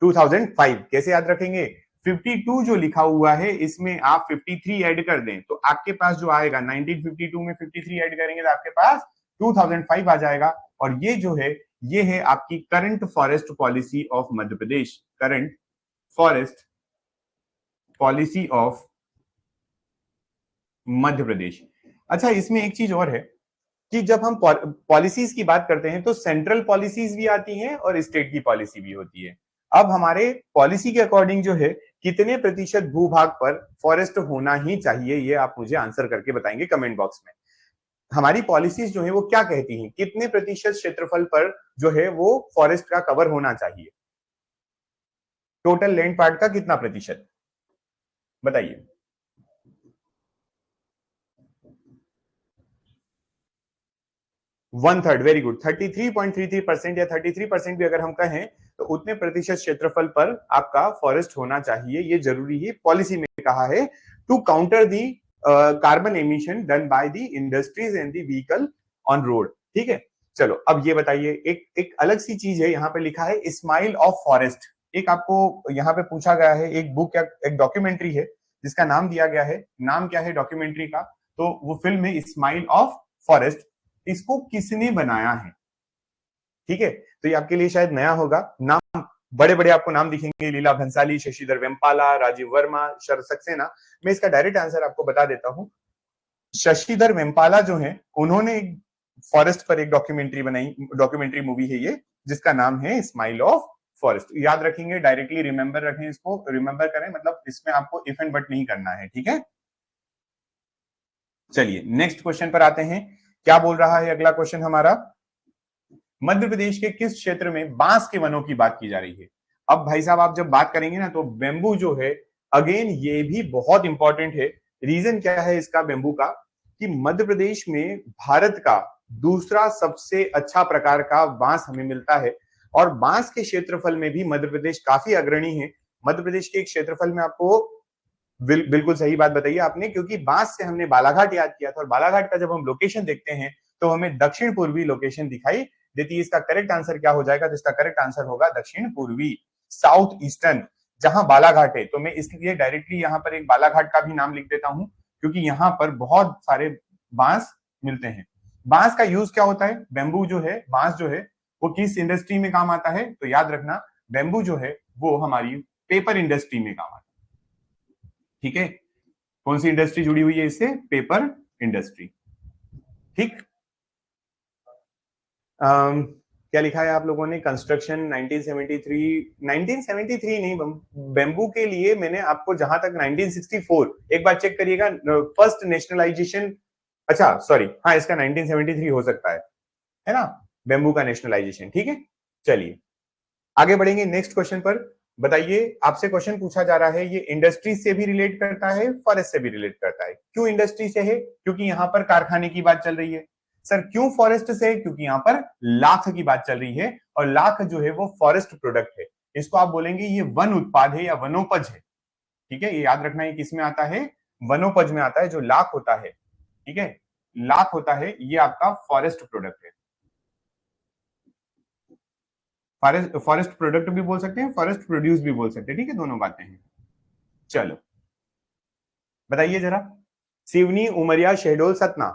2005। कैसे याद रखेंगे? 52 जो लिखा हुआ है इसमें आप 53 ऐड कर दें तो आपके पास जो आएगा, 1952 में 53 ऐड करेंगे तो आपके पास 2005 आ जाएगा। और ये जो है ये है आपकी current forest policy of Madhya Pradesh. Current forest policy of Madhya Pradesh. अच्छा, इसमें एक चीज और है कि जब हम पॉलिसीज की बात करते हैं तो सेंट्रल पॉलिसीज भी आती हैं और स्टेट की पॉलिसी भी होती है। अब हमारे पॉलिसी के अकॉर्डिंग जो है कितने प्रतिशत भूभाग पर फॉरेस्ट होना ही चाहिए, ये आप मुझे आंसर करके बताएंगे कमेंट बॉक्स में। हमारी पॉलिसीज जो है वो क्या कहती हैं, कितने प्रतिशत क्षेत्रफल पर जो है वो फॉरेस्ट का कवर होना चाहिए? टोटल लैंड पार्ट का कितना प्रतिशत बताइए? 1/3, वेरी गुड। 33.33% या 33% भी अगर हम कहें तो उतने प्रतिशत क्षेत्रफल पर आपका फॉरेस्ट होना चाहिए, ये जरूरी है। पॉलिसी में कहा है to counter the carbon emission done by the industries and the vehicle on road. ठीक है, चलो अब ये बताइए, एक अलग सी चीज है, यहाँ पे लिखा है स्माइल ऑफ फॉरेस्ट। एक आपको यहाँ पे पूछा गया है, एक बुक या एक डॉक्यूमेंट्री है जिसका नाम दिया गया है। नाम क्या है डॉक्यूमेंट्री का? तो वो फिल्म है स्माइल ऑफ फॉरेस्ट। इसको किसने बनाया है? ठीक है, तो ये आपके लिए शायद नया होगा। नाम बड़े बड़े आपको नाम दिखेंगे, लीला भंसाली, शशिधर वेम्पाला, राजीव वर्मा, शरद सक्सेना। मैं इसका डायरेक्ट आंसर आपको बता देता हूं। शशिधर वेम्पाला जो है उन्होंने एक फॉरेस्ट पर एक डॉक्यूमेंट्री बनाई, डॉक्यूमेंट्री मूवी है ये, जिसका नाम है स्माइल ऑफ फॉरेस्ट। याद रखेंगे, डायरेक्टली रिमेंबर रखें, इसको रिमेंबर करें, मतलब इसमें आपको इफ एंड बट नहीं करना है। ठीक है, चलिए नेक्स्ट क्वेश्चन पर आते हैं। क्या बोल रहा है अगला क्वेश्चन हमारा? मध्य प्रदेश के किस क्षेत्र में बांस के वनों की बात की जा रही है? अब भाई साहब आप जब बात करेंगे ना तो बेम्बू जो है, अगेन ये भी बहुत इंपॉर्टेंट है। रीजन क्या है इसका बेम्बू का? कि मध्य प्रदेश में भारत का दूसरा सबसे अच्छा प्रकार का बांस हमें मिलता है, और बांस के क्षेत्रफल में भी मध्य प्रदेश काफी अग्रणी है। मध्य प्रदेश के क्षेत्रफल में आपको बिल्कुल सही बात बताइए आपने, क्योंकि बांस से हमने बालाघाट याद किया था, और बालाघाट का जब हम लोकेशन देखते हैं तो हमें दक्षिण पूर्वी लोकेशन दिखाई देती है। इसका करेक्ट आंसर क्या हो जाएगा? तो इसका करेक्ट आंसर होगा दक्षिण पूर्वी, साउथ ईस्टर्न, जहां बालाघाट है। तो मैं इसलिए डायरेक्टली यहाँ पर एक बालाघाट का भी नाम लिख देता हूं, क्योंकि यहाँ पर बहुत सारे बांस मिलते हैं। बांस का यूज क्या होता है? बेम्बू जो है, बांस जो है वो किस इंडस्ट्री में काम आता है? तो याद रखना, बेम्बू जो है वो हमारी पेपर इंडस्ट्री में काम आता है। ठीक है, कौन सी इंडस्ट्री जुड़ी हुई है इससे? Paper industry. ठीक, क्या लिखा है आप लोगों ने? कंस्ट्रक्शन 1973 नहीं, बेम्बू के लिए मैंने आपको जहां तक 1964, एक बार चेक करिएगा, फर्स्ट नेशनलाइजेशन। अच्छा सॉरी, हाँ इसका 1973 हो सकता है ना, बेम्बू का नेशनलाइजेशन। ठीक है, चलिए आगे बढ़ेंगे नेक्स्ट क्वेश्चन पर। बताइए, आपसे क्वेश्चन पूछा जा रहा है, ये इंडस्ट्री से भी रिलेट करता है, फॉरेस्ट से भी रिलेट करता है। क्यों इंडस्ट्री से है? क्योंकि यहाँ पर कारखाने की बात चल रही है। सर क्यों फॉरेस्ट से? क्योंकि यहाँ पर लाख की बात चल रही है, और लाख जो है वो फॉरेस्ट प्रोडक्ट है। इसको आप बोलेंगे ये वन उत्पाद है या वनोपज है। ठीक है, ये याद रखना है किसमें आता है? वनोपज में आता है। जो लाख होता है, ठीक है, लाख होता है, ये आपका फॉरेस्ट प्रोडक्ट है। फॉरेस्ट प्रोडक्ट भी बोल सकते हैं, फॉरेस्ट प्रोड्यूस भी बोल सकते हैं। ठीक है, दोनों बातें हैं। चलो बताइए जरा। सिवनी, उमरिया, शहडोल, सतना।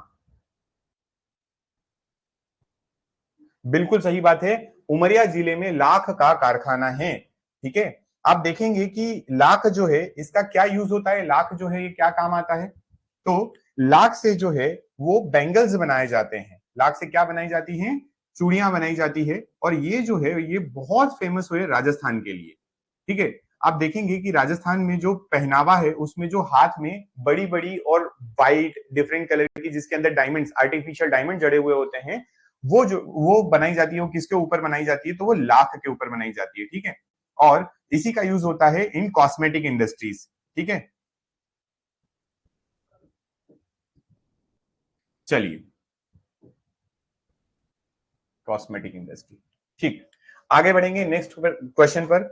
बिल्कुल सही बात है, उमरिया जिले में लाख का कारखाना है। ठीक है, आप देखेंगे कि लाख जो है इसका क्या यूज होता है, लाख जो है ये क्या काम आता है। तो लाख से जो है वो बैंगल्स बनाए जाते हैं। लाख से क्या बनाई जाती हैं, चूड़ियां बनाई जाती है। और ये जो है ये बहुत फेमस हुए राजस्थान के लिए। ठीक है, आप देखेंगे कि राजस्थान में जो पहनावा है उसमें जो हाथ में बड़ी बड़ी और वाइट डिफरेंट कलर की जिसके अंदर डायमंड्स, आर्टिफिशियल डायमंड जड़े हुए होते हैं, वो बनाई जाती है। वो किसके ऊपर बनाई जाती है, तो वो लाख के ऊपर बनाई जाती है। ठीक है, और इसी का यूज होता है इन कॉस्मेटिक इंडस्ट्रीज। ठीक है, चलिए, कॉस्मेटिक इंडस्ट्री। ठीक, आगे बढ़ेंगे नेक्स्ट क्वेश्चन पर।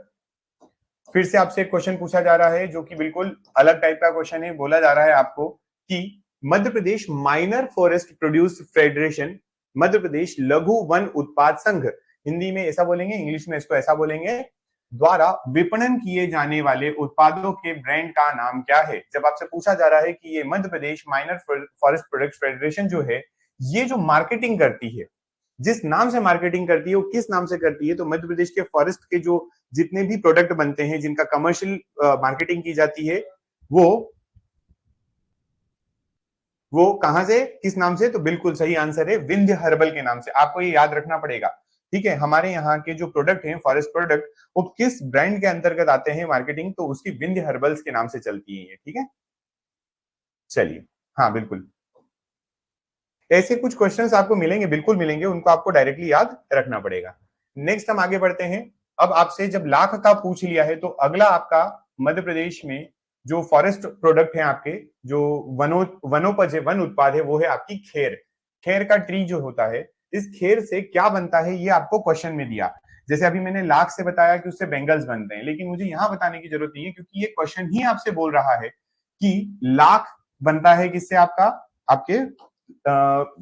फिर से आपसे एक क्वेश्चन पूछा जा रहा है जो कि बिल्कुल अलग टाइप का क्वेश्चन है। बोला जा रहा है आपको कि Madhya Pradesh minor forest produce federation, Madhya Pradesh लघु वन उत्पाद संघ, हिंदी में ऐसा बोलेंगे, इंग्लिश में इसको ऐसा बोलेंगे, द्वारा विपणन किए जाने वाले उत्पादों के ब्रांड का नाम क्या है। जब आपसे पूछा जा रहा है कि ये Madhya Pradesh minor forest product federation जो है ये जो मार्केटिंग करती है, जिस नाम से मार्केटिंग करती है वो किस नाम से करती है, तो मध्य प्रदेश के फॉरेस्ट के जो जितने भी प्रोडक्ट बनते हैं जिनका कमर्शियल मार्केटिंग की जाती है वो कहां से, किस नाम से, तो बिल्कुल सही आंसर है विंध्य हर्बल के नाम से। आपको ये याद रखना पड़ेगा। ठीक है, हमारे यहाँ के जो प्रोडक्ट हैं फॉरेस्ट प्रोडक्ट वो किस ब्रांड के अंतर्गत आते हैं मार्केटिंग, तो उसकी विंध्य हर्बल्स के नाम से चलती है ये। ठीक है, चलिए, हाँ बिल्कुल, ऐसे कुछ क्वेश्चंस आपको मिलेंगे, बिल्कुल मिलेंगे, उनको आपको डायरेक्टली याद रखना पड़ेगा। नेक्स्ट हम आगे बढ़ते हैं। अब आपसे जब लाख का पूछ लिया है तो अगला आपका मध्य प्रदेश में जो फॉरेस्ट प्रोडक्ट है आपके, जो वनोपज है, वन उत्पाद है, वो है आपकी खेर। खेर का ट्री जो होता है, इस खेर से क्या बनता है ये आपको क्वेश्चन में दिया। जैसे अभी मैंने लाख से बताया कि उससे बेंगल्स बनते हैं, लेकिन मुझे यहां बताने की जरूरत नहीं है क्योंकि ये क्वेश्चन ही आपसे बोल रहा है कि लाख बनता है किससे, आपका आपके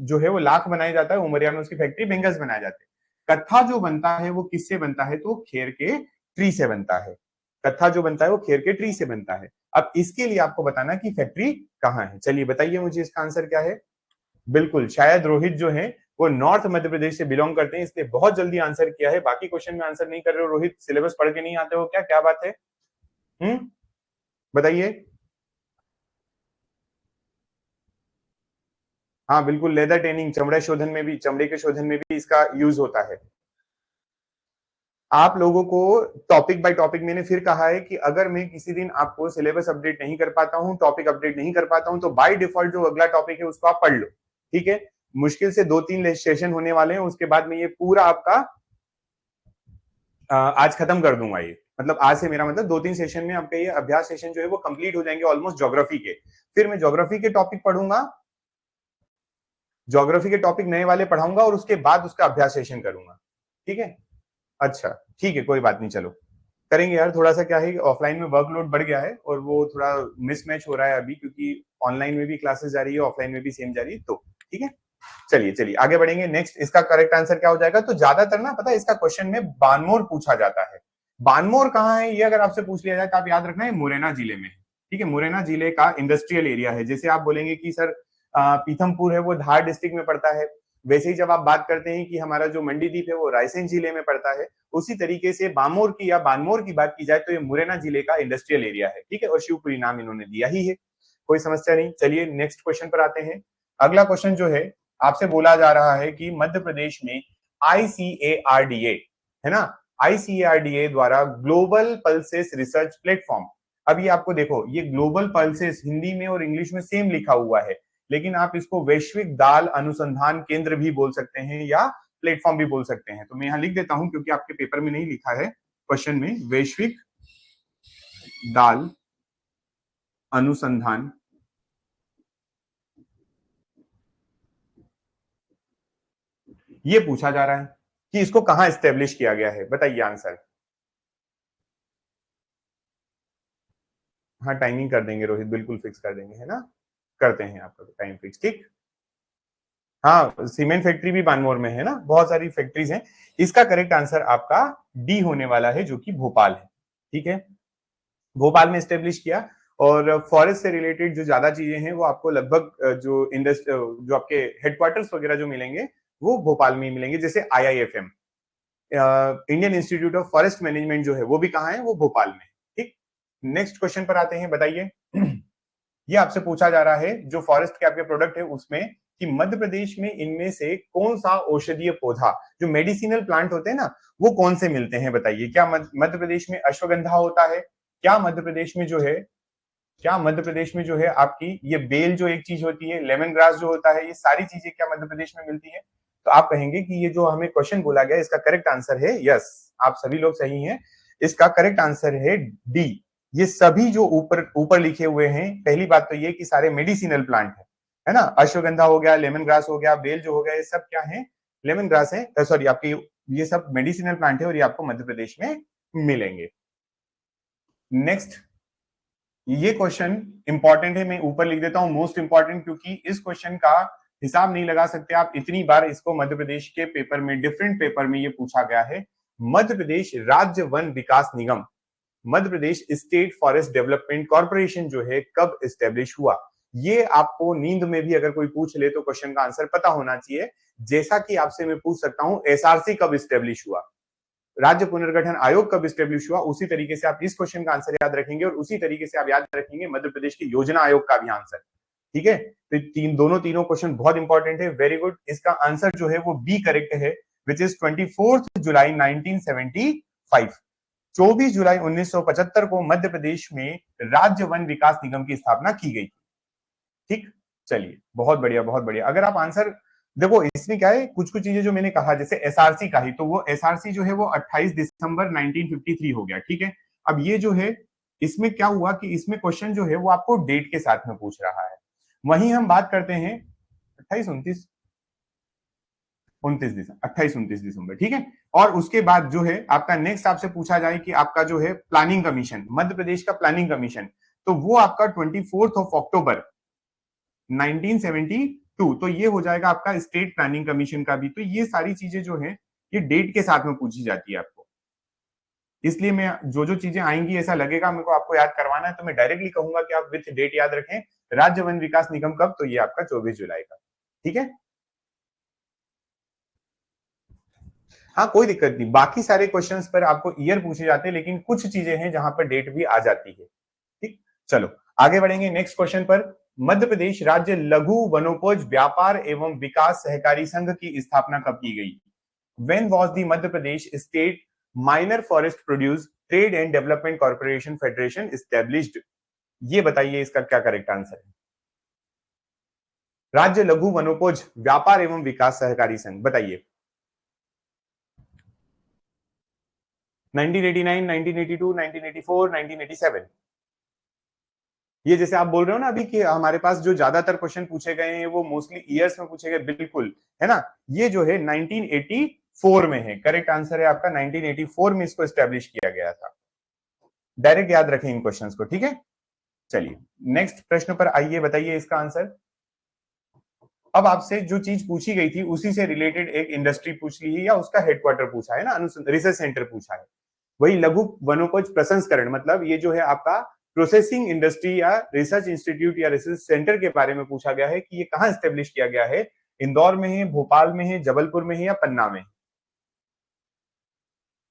जो है वो लाख बनाया जाता है, उमरिया में उसकी फैक्ट्री बेंगल्स बनाया जाते हैं। कत्था जो बनता है वो किससे बनता है, तो खेर के ट्री से बनता है। कत्था जो बनता है वो खेर के ट्री से बनता है। अब इसके लिए आपको बताना कि फैक्ट्री कहाँ है। चलिए बताइए मुझे इसका आंसर क्या है। बिल्कुल, शायद रोहित जो है वो नॉर्थ मध्य प्रदेश से बिलोंग करते हैं, इसलिए बहुत जल्दी आंसर किया है। बाकी क्वेश्चन में आंसर नहीं कर रहे हो रोहित, सिलेबस पढ़ के नहीं आते हो क्या, क्या बात है? बताइए। हाँ बिल्कुल, लेदर टेनिंग, चमड़े शोधन में भी, चमड़े के शोधन में भी इसका यूज होता है। आप लोगों को टॉपिक बाय टॉपिक, मैंने फिर कहा है कि अगर मैं किसी दिन आपको सिलेबस अपडेट नहीं कर पाता हूं, टॉपिक अपडेट नहीं कर पाता हूं, तो बाय डिफॉल्ट जो अगला टॉपिक है उसको आप पढ़ लो। ठीक है, मुश्किल से 2-3 सेशन होने वाले हैं, उसके बाद में ये पूरा आपका आज खत्म कर दूंगा ये। मतलब आज से मेरा मतलब 2-3 सेशन में आपका ये अभ्यास सेशन जो है वो कंप्लीट हो जाएंगे ऑलमोस्ट ज्योग्राफी के। फिर मैं ज्योग्राफी के टॉपिक पढ़ूंगा, ज्योग्राफी के टॉपिक नए वाले पढ़ाऊंगा और उसके बाद उसका अभ्यास सेशन करूंगा। ठीक है, अच्छा ठीक है, कोई बात नहीं, चलो करेंगे यार। थोड़ा सा क्या है, ऑफलाइन में वर्कलोड बढ़ गया है और वो थोड़ा मिसमैच हो रहा है अभी, क्योंकि ऑनलाइन में भी क्लासेस जा रही है, ऑफलाइन में भी सेम जा रही है, तो ठीक है। चलिए चलिए आगे बढ़ेंगे। नेक्स्ट इसका करेक्ट आंसर क्या हो जाएगा, तो ज्यादातर ना पता है इसका क्वेश्चन में बानमोर पूछा जाता है। बानमोर कहाँ है ये अगर आपसे पूछ लिया जाए तो आप याद रखना है मुरैना जिले में। ठीक है, मुरैना जिले का इंडस्ट्रियल एरिया है। जैसे आप बोलेंगे कि सर पीथमपुर है वो धार डिस्ट्रिक्ट में पड़ता है, वैसे ही जब आप बात करते हैं कि हमारा जो मंडीदीप है वो रायसेन जिले में पड़ता है, उसी तरीके से बामोर की या बानमोर की बात की जाए तो ये मुरैना जिले का इंडस्ट्रियल एरिया है। ठीक है, और शिवपुरी नाम इन्होंने दिया ही है, कोई समस्या नहीं। चलिए नेक्स्ट क्वेश्चन पर आते हैं। अगला क्वेश्चन जो है आपसे बोला जा रहा है कि मध्य प्रदेश में आईसीएआरडीए, है ना, आईसीएआरडीए द्वारा ग्लोबल पल्सेस रिसर्च प्लेटफॉर्म। अब ये आपको देखो, ये ग्लोबल पल्सेस हिंदी में और इंग्लिश में सेम लिखा हुआ है, लेकिन आप इसको वैश्विक दाल अनुसंधान केंद्र भी बोल सकते हैं या प्लेटफॉर्म भी बोल सकते हैं। तो मैं यहां लिख देता हूं क्योंकि आपके पेपर में नहीं लिखा है क्वेश्चन में, वैश्विक दाल अनुसंधान ये पूछा जा रहा है कि इसको कहां स्टेब्लिश किया गया है। बताइए आंसर। हाँ टाइमिंग कर देंगे रोहित, बिल्कुल फिक्स कर देंगे, है ना, करते हैं आपका टाइम फिक्स। ठीक, हाँ सीमेंट फैक्ट्री भी बानमोर में है ना, बहुत सारी फैक्ट्रीज हैं। इसका करेक्ट आंसर आपका डी होने वाला है जो कि भोपाल है। ठीक है, भोपाल में स्टेब्लिश किया। और फॉरेस्ट से रिलेटेड जो ज्यादा चीजें हैं वो आपको लगभग जो आपके हेडक्वार्टर्स वगैरह जो मिलेंगे वो भोपाल में ही मिलेंगे, जैसे IIFM, Indian institute of forest management जो है वो भी कहाँ है, वो भोपाल में। ठीक, नेक्स्ट क्वेश्चन पर आते हैं। बताइए ये आपसे पूछा जा रहा है जो फॉरेस्ट के आपके प्रोडक्ट है उसमें, कि मध्य प्रदेश में इनमें से कौन सा औषधीय पौधा, जो मेडिसिनल प्लांट होते हैं ना, वो कौन से मिलते हैं? बताइए, क्या मध्य प्रदेश में अश्वगंधा होता है? क्या मध्य प्रदेश में जो है, क्या मध्य प्रदेश में जो है आपकी ये बेल जो एक चीज होती है, लेमन ग्रास जो होता है, ये सारी चीजें क्या मध्य प्रदेश में मिलती है? तो आप कहेंगे कि ये जो हमें क्वेश्चन बोला गया इसका करेक्ट आंसर है यस, आप सभी लोग सही हैं। इसका करेक्ट आंसर है डी। ये सभी जो ऊपर ऊपर लिखे हुए हैं, पहली बात तो ये कि सारे मेडिसिनल प्लांट है ना, अश्वगंधा हो गया, लेमन ग्रास हो गया, बेल जो हो गया, ये सब क्या है, लेमन ग्रास है, सॉरी आपकी ये सब मेडिसिनल प्लांट है और ये आपको मध्य प्रदेश में मिलेंगे। नेक्स्ट, ये क्वेश्चन इंपॉर्टेंट है, मैं ऊपर लिख देता हूं मोस्ट इंपॉर्टेंट, क्योंकि इस क्वेश्चन का हिसाब नहीं लगा सकते आप, इतनी बार इसको मध्य प्रदेश के पेपर में, डिफरेंट पेपर में ये पूछा गया है। मध्य प्रदेश राज्य वन विकास निगम, मध्य Pradesh state forest development corporation जो है कब एस्टेब्लिश हुआ? ये आपको नींद में भी अगर कोई पूछ ले तो क्वेश्चन का आंसर पता होना चाहिए। जैसा कि आपसे मैं पूछ सकता हूं SRC कब एस्टेब्लिश हुआ, राज्य पुनर्गठन आयोग कब स्टेब्लिश हुआ, उसी तरीके से आप इस क्वेश्चन का आंसर याद रखेंगे और उसी तरीके से आप याद रखेंगे मध्य प्रदेश की योजना आयोग का भी आंसर। ठीक है, तो तीनों क्वेश्चन बहुत इंपॉर्टेंट है। वेरी गुड, इसका आंसर जो है वो बी करेक्ट है, विच इज 24 जुलाई 1975। 24 जुलाई 1975 को मध्य प्रदेश में राज्य वन विकास निगम की स्थापना की गई। ठीक, चलिए बहुत बढ़िया बहुत बढ़िया। अगर आप आंसर देखो, इसमें क्या है, कुछ कुछ चीजें जो मैंने कहा जैसे एसआरसी का ही, तो वो एसआरसी जो है वो 28 दिसंबर 1953 हो गया। ठीक है, अब ये जो है इसमें क्या हुआ कि इसमें क्वेश्चन जो है वो आपको डेट के साथ में पूछ रहा है। वहीं हम बात करते हैं 28 29 दिसंबर, ठीक है। और उसके बाद जो है आपका नेक्स्ट आपसे पूछा जाए कि आपका जो है प्लानिंग कमीशन, मध्य प्रदेश का प्लानिंग कमीशन, तो वो आपका 24 अक्टूबर 1972, तो ये हो जाएगा आपका स्टेट प्लानिंग कमीशन का भी। तो ये सारी चीजें जो है ये डेट के साथ में पूछी जाती है आपको, इसलिए मैं जो जो चीजें आएंगी ऐसा लगेगा मेरे को आपको याद करवाना है तो मैं डायरेक्टली कहूंगा कि आप विथ डेट याद रखें। राज्य वन विकास निगम कब, तो ये आपका 24 जुलाई का। ठीक है, हाँ कोई दिक्कत नहीं, बाकी सारे क्वेश्चंस पर आपको ईयर पूछे जाते हैं, लेकिन कुछ चीजें हैं जहां पर डेट भी आ जाती है। ठीक, चलो आगे बढ़ेंगे नेक्स्ट क्वेश्चन पर। मध्य प्रदेश राज्य लघु वनोपज व्यापार एवं विकास सहकारी संघ की स्थापना कब की गई? When was the Madhya Pradesh state minor forest produce trade and development corporation federation established? ये बताइए इसका क्या करेक्ट आंसर है। राज्य लघु वनोपज व्यापार एवं विकास सहकारी संघ, बताइए। 1989, 1982, 1984, 1987? ये जैसे आप बोल रहे हो ना अभी कि हमारे पास जो ज्यादातर क्वेश्चन पूछे गए हैं वो मोस्टली ईयर्स में पूछे गए, बिल्कुल है ना, ये जो है 1984 में है। करेक्ट आंसर है आपका 1984 में इसको एस्टेब्लिश किया गया था। डायरेक्ट याद रखें इन क्वेश्चंस को, ठीक है। चलिए नेक्स्ट प्रश्न पर आइए, बताइए इसका आंसर। अब आपसे जो चीज पूछी गई थी उसी से रिलेटेड एक इंडस्ट्री पूछ ली है या उसका हेडक्वार्टर पूछा है ना, रिसर्च सेंटर पूछा है। वही लघु वनोपज प्रसंस्करण, मतलब ये जो है आपका प्रोसेसिंग इंडस्ट्री या रिसर्च इंस्टीट्यूट या रिसर्च सेंटर के बारे में पूछा गया है कि ये कहां स्टेब्लिश किया गया है, इंदौर में है, भोपाल में है, जबलपुर में है या पन्ना में?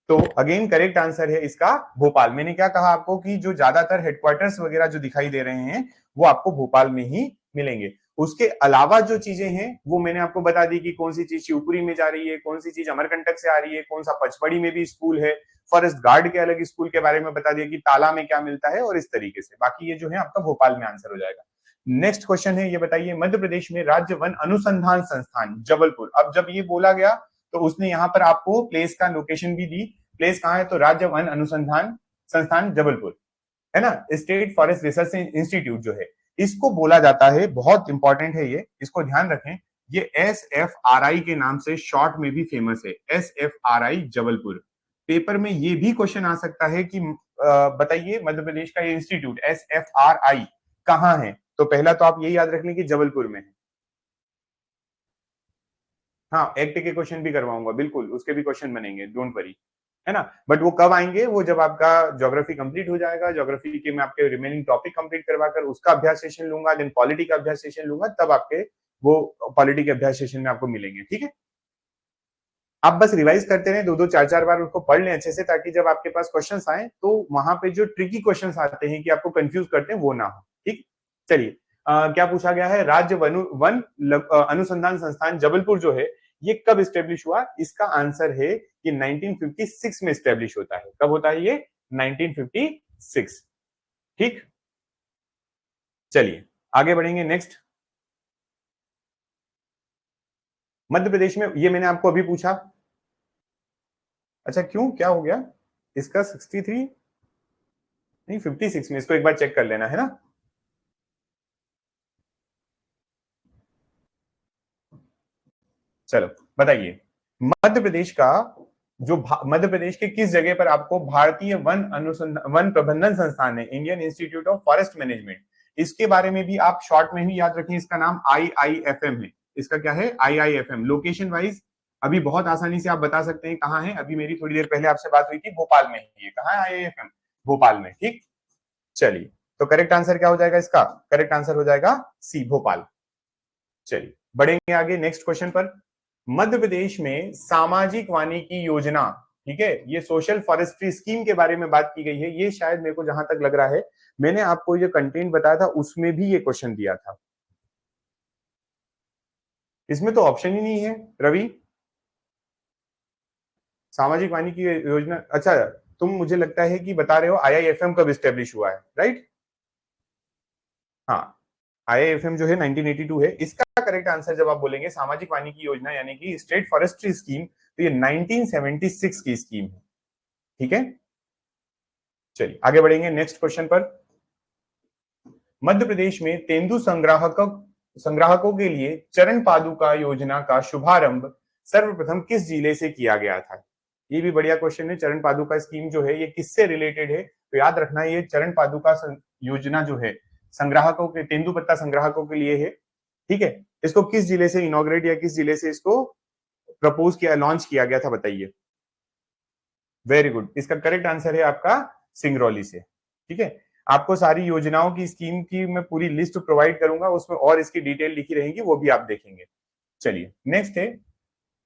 तो अगेन करेक्ट आंसर है इसका भोपाल। मैंने क्या कहा आपको कि जो ज्यादातर हेडक्वार्टर्स वगैरह जो दिखाई दे रहे हैं वो आपको भोपाल में ही मिलेंगे। उसके अलावा जो चीजें हैं वो मैंने आपको बता दी कि कौन सी चीज शिवपुरी में जा रही है, कौन सी चीज अमरकंटक से आ रही है, कौन सा पचमढ़ी में भी स्कूल है, फॉरेस्ट गार्ड के अलग स्कूल के बारे में बता दिया कि ताला में क्या मिलता है, और इस तरीके से बाकी ये जो है आपका भोपाल में आंसर हो जाएगा। नेक्स्ट क्वेश्चन है, ये बताइए मध्य प्रदेश में राज्य वन अनुसंधान संस्थान जबलपुर, अब जब ये बोला गया तो उसने यहाँ पर आपको प्लेस का लोकेशन भी दी। प्लेस कहाँ है, तो राज्य वन अनुसंधान संस्थान जबलपुर, है ना। स्टेट फॉरेस्ट रिसर्च इंस्टीट्यूट जो है इसको बोला जाता है, बहुत इंपॉर्टेंट है ये, इसको ध्यान रखें, ये SFRI के नाम से शॉर्ट में भी फेमस है, SFRI जबलपुर। पेपर में ये भी क्वेश्चन आ सकता है कि बताइए मध्य प्रदेश का ये इंस्टीट्यूट SFRI कहाँ है, तो पहला तो आप यही याद रख लें कि जबलपुर में है। हाँ एक्ट के क्वेश्चन भी करवाऊंगा, बिल्कुल उसके भी क्वेश्चन बनेंगे, डोंट वरी, है ना। बट वो कब आएंगे, वो जब आपका ज्योग्राफी कंप्लीट हो जाएगा, ज्योग्राफी के मैं आपके रिमेनिंग टॉपिक कंप्लीट करवाकर उसका अभ्यास सेशन लूंगा, देन पॉलिटी का अभ्यास सेशन लूंगा, तब आपके वो पॉलिटी के अभ्यास सेशन में आपको मिलेंगे। ठीक है, आप बस रिवाइज करते रहे, दो दो चार चार बार उसको पढ़ लें अच्छे से, ताकि जब आपके पास क्वेश्चंस आए तो वहां पे जो ट्रिकी क्वेश्चंस आते हैं कि आपको कंफ्यूज करते हैं वो ना हो। ठीक, चलिए क्या पूछा गया है, राज्य वन अनुसंधान संस्थान जबलपुर जो है ये कब स्टेब्लिश हुआ? इसका आंसर है कि 1956 में स्टेब्लिश होता है। कब होता है ये? 1956। ठीक, चलिए आगे बढ़ेंगे। नेक्स्ट, मध्य प्रदेश में, ये मैंने आपको अभी पूछा। अच्छा क्यों, क्या हो गया इसका? 63 नहीं 56 में, इसको एक बार चेक कर लेना है ना। चलो बताइए, मध्य प्रदेश का जो मध्य प्रदेश के किस जगह पर आपको भारतीय वन अनुसंधान वन प्रबंधन संस्थान है, Indian institute of forest management, इसके बारे में भी आप शॉर्ट में ही याद रखें, इसका नाम IIFM है। इसका क्या है? IIFM। लोकेशन वाइज अभी बहुत आसानी से आप बता सकते हैं कहाँ है। अभी मेरी थोड़ी देर पहले आपसे बात हुई थी, भोपाल में ही है। कहाँ है IIFM? भोपाल में। ठीक, चलिए तो करेक्ट आंसर क्या हो जाएगा इसका? करेक्ट आंसर हो जाएगा सी, भोपाल। चलिए बढ़ेंगे आगे नेक्स्ट क्वेश्चन पर। मध्य प्रदेश में सामाजिक वानिकी योजना, ठीक है, ये सोशल फॉरेस्ट्री स्कीम के बारे में बात की गई है। ये शायद मेरे को जहां तक लग रहा है, मैंने आपको ये कंटेंट बताया था उसमें भी ये क्वेश्चन दिया था। इसमें तो ऑप्शन ही नहीं है रवि। सामाजिक वानिकी योजना, अच्छा तुम मुझे लगता है कि बता रहे हो IIFM कब स्टेब्लिश हुआ है, राइट? हाँ, IIFM जो है 1982 है। इसका करेक्ट आंसर जब आप बोलेंगे सामाजिक वानिकी योजना यानी कि स्टेट फॉरेस्ट्री स्कीम, तो ये 1976 की स्कीम है। ठीक है, चलिए आगे बढ़ेंगे नेक्स्ट क्वेश्चन पर। मध्य प्रदेश में तेंदु संग्राहकों के लिए चरण पादुका योजना का शुभारंभ सर्वप्रथम किस जिले से किया गया था? ये भी बढ़िया क्वेश्चन है। चरण पादुका स्कीम जो है ये किससे रिलेटेड है? तो याद रखना ये चरण पादुका योजना जो है संग्राहकों के, तेंदु पत्ता संग्राहकों के लिए है। ठीक है, इसको किस जिले से इनॉग्रेट या किस जिले से इसको प्रपोज किया, लॉन्च किया गया था, बताइए। वेरी गुड, इसका करेक्ट आंसर है आपका सिंगरौली से। ठीक है, आपको सारी योजनाओं की, स्कीम की मैं पूरी लिस्ट प्रोवाइड करूंगा, उसमें और इसकी डिटेल लिखी रहेगी, वो भी आप देखेंगे। चलिए नेक्स्ट है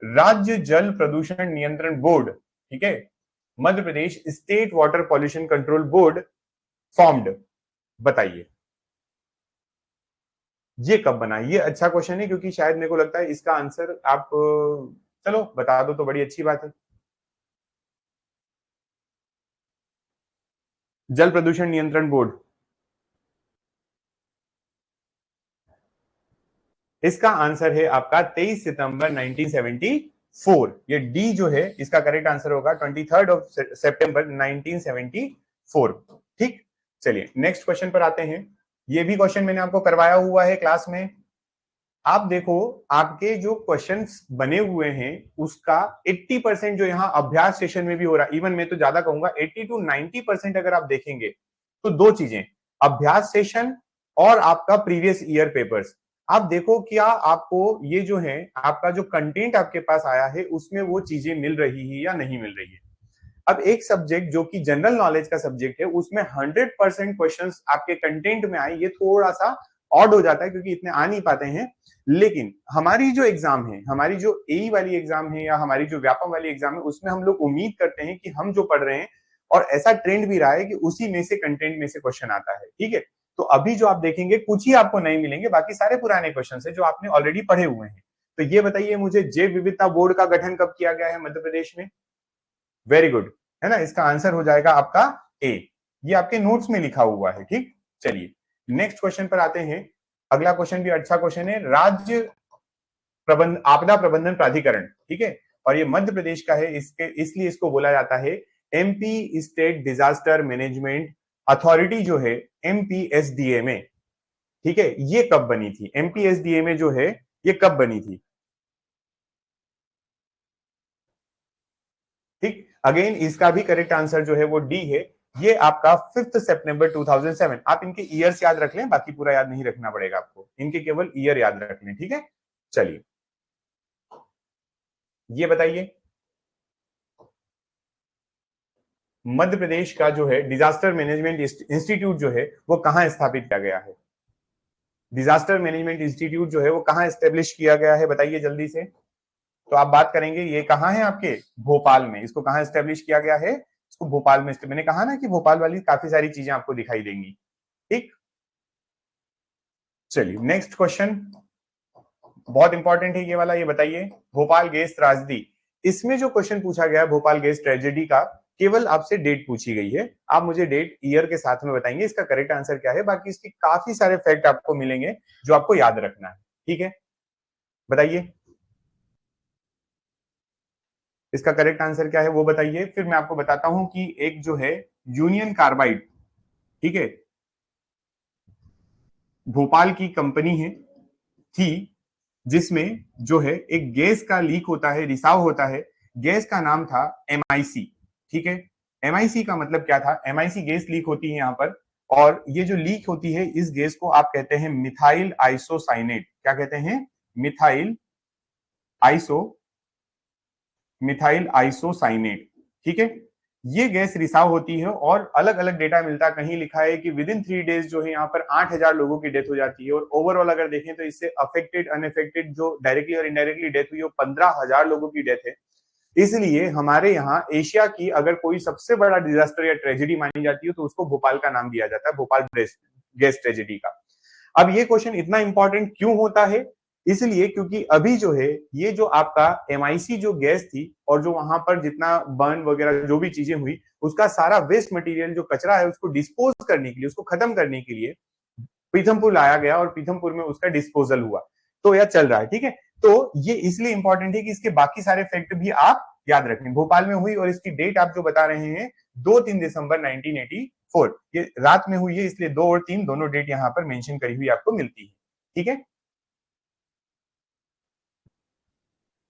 राज्य जल प्रदूषण नियंत्रण बोर्ड। ठीक है, Madhya Pradesh state water pollution control board formed, बताइए ये कब बना? ये अच्छा क्वेश्चन है, क्योंकि शायद मेरे को लगता है इसका आंसर आप चलो बता दो तो बड़ी अच्छी बात है। जल प्रदूषण नियंत्रण बोर्ड, इसका आंसर है आपका 23 सितंबर 1974। ये डी जो है इसका करेक्ट आंसर होगा 23 सितंबर 1974। ठीक, चलिए नेक्स्ट क्वेश्चन पर आते हैं। ये भी क्वेश्चन मैंने आपको करवाया हुआ है क्लास में। आप देखो, आपके जो क्वेश्चंस बने हुए हैं उसका 80% जो यहाँ अभ्यास सेशन में भी हो रहा है, इवन मैं तो ज्यादा कहूंगा 80 to 90% अगर आप देखेंगे तो दो चीजें, अभ्यास सेशन और आपका प्रीवियस ईयर पेपर्स। आप देखो क्या आपको ये जो है आपका जो कंटेंट आपके पास आया है उसमें वो चीजें मिल रही है या नहीं मिल रही है। अब एक सब्जेक्ट जो कि जनरल नॉलेज का सब्जेक्ट है उसमें 100% क्वेश्चंस आपके कंटेंट में आए, ये थोड़ा सा ऑड हो जाता है क्योंकि इतने आ नहीं पाते हैं। लेकिन हमारी जो एग्जाम है, हमारी जो एई वाली एग्जाम है या हमारी जो व्यापम वाली एग्जाम है, उसमें हम लोग उम्मीद करते हैं कि हम जो पढ़ रहे हैं, और ऐसा ट्रेंड भी रहा है कि उसी में से कंटेंट में से क्वेश्चन आता है। ठीक है, तो अभी जो आप देखेंगे कुछ ही आपको नहीं मिलेंगे, बाकी सारे पुराने क्वेश्चन है जो आपने ऑलरेडी पढ़े हुए हैं। तो ये बताइए मुझे, जैव विविधता बोर्ड का गठन कब किया गया है मध्य प्रदेश में? वेरी गुड, है ना, इसका आंसर हो जाएगा आपका ए। ये आपके नोट्स में लिखा हुआ है। ठीक, चलिए नेक्स्ट क्वेश्चन पर आते हैं। अगला क्वेश्चन भी अच्छा क्वेश्चन है, राज्य आपदा प्रबंधन प्राधिकरण, ठीक है, और ये मध्य प्रदेश का है, इसके इसलिए इसको बोला जाता है MP state disaster management authority जो है, MPSDMA। ठीक है, ये कब बनी थी? MPSDMA जो है ये कब बनी थी? ठीक, अगेन इसका भी करेक्ट आंसर जो है वो डी है। ये आपका 5 सितंबर 2007। आप इनके ईयर्स याद रख लें, बाकी पूरा याद नहीं रखना पड़ेगा आपको, इनके केवल ईयर याद रख लें। ठीक है, चलिए ये बताइए, मध्य प्रदेश का जो है डिजास्टर मैनेजमेंट इंस्टीट्यूट जो है वो कहां स्थापित किया गया है? डिजास्टर मैनेजमेंट इंस्टीट्यूट जो है वो कहां एस्टेब्लिश किया गया है, बताइए जल्दी से। तो आप बात करेंगे ये कहां है आपके, भोपाल में। इसको कहां एस्टेब्लिश किया गया है? इसको भोपाल में। मैंने कहा ना कि भोपाल वाली काफी सारी चीजें आपको दिखाई देंगी। ठीक, चलिए नेक्स्ट क्वेश्चन बहुत इंपॉर्टेंट है ये वाला। ये बताइए, भोपाल गैस त्रासदी, इसमें जो क्वेश्चन पूछा गया भोपाल गैस ट्रेजेडी का, केवल आपसे डेट पूछी गई है। आप मुझे डेट ईयर के साथ में बताएंगे इसका करेक्ट आंसर क्या है। बाकी इसके काफी सारे फैक्ट आपको मिलेंगे जो आपको याद रखना है। ठीक है, बताइए इसका करेक्ट आंसर क्या है वो बताइए। फिर मैं आपको बताता हूं कि एक जो है यूनियन कार्बाइड, ठीक है, भोपाल की कंपनी है थी, जिसमें जो है एक गैस का लीक होता है, रिसाव होता है। गैस का नाम था एमआईसी। ठीक है, एमआईसी का मतलब क्या था? एमआईसी गैस लीक होती है यहाँ पर, और ये जो लीक होती है इस गैस को आप कहते हैं मिथाइल आइसोसाइनेट। क्या कहते हैं? Methyl iso methyl isocyanate. ठीक है, ये गैस रिसाव होती है और अलग अलग डेटा मिलता है। कहीं लिखा है कि विद इन 3 डेज जो है यहाँ पर 8,000 लोगों की डेथ हो जाती है, और ओवरऑल अगर देखें तो इससे अफेक्टेड अनअफेक्टेड जो डायरेक्टली और इनडायरेक्टली डेथ हुई है वो 15,000 लोगों की डेथ है। इसलिए हमारे यहाँ एशिया की अगर कोई सबसे बड़ा डिजास्टर या ट्रेजेडी मानी जाती है तो उसको भोपाल का नाम दिया जाता है, भोपाल गैस ट्रेजेडी का। अब ये क्वेश्चन इतना इंपॉर्टेंट क्यों होता है? इसलिए क्योंकि अभी जो है ये जो आपका एमआईसी जो गैस थी और जो वहां पर जितना बर्न वगैरह जो भी चीजें हुई, उसका सारा वेस्ट मटेरियल जो कचरा है उसको डिस्पोज करने के लिए, उसको खत्म करने के लिए पीथमपुर लाया गया और पीथमपुर में उसका डिस्पोजल हुआ। तो यह चल रहा है। ठीक है, तो ये इसलिए इंपॉर्टेंट है कि इसके बाकी सारे फैक्ट भी आप याद रखें। भोपाल में हुई और इसकी डेट आप जो बता रहे हैं 2-3 दिसंबर 1984, ये रात में हुई है, इसलिए 2 और 3 दोनों डेट यहां पर मेंशन करी हुई आपको मिलती है। ठीक है,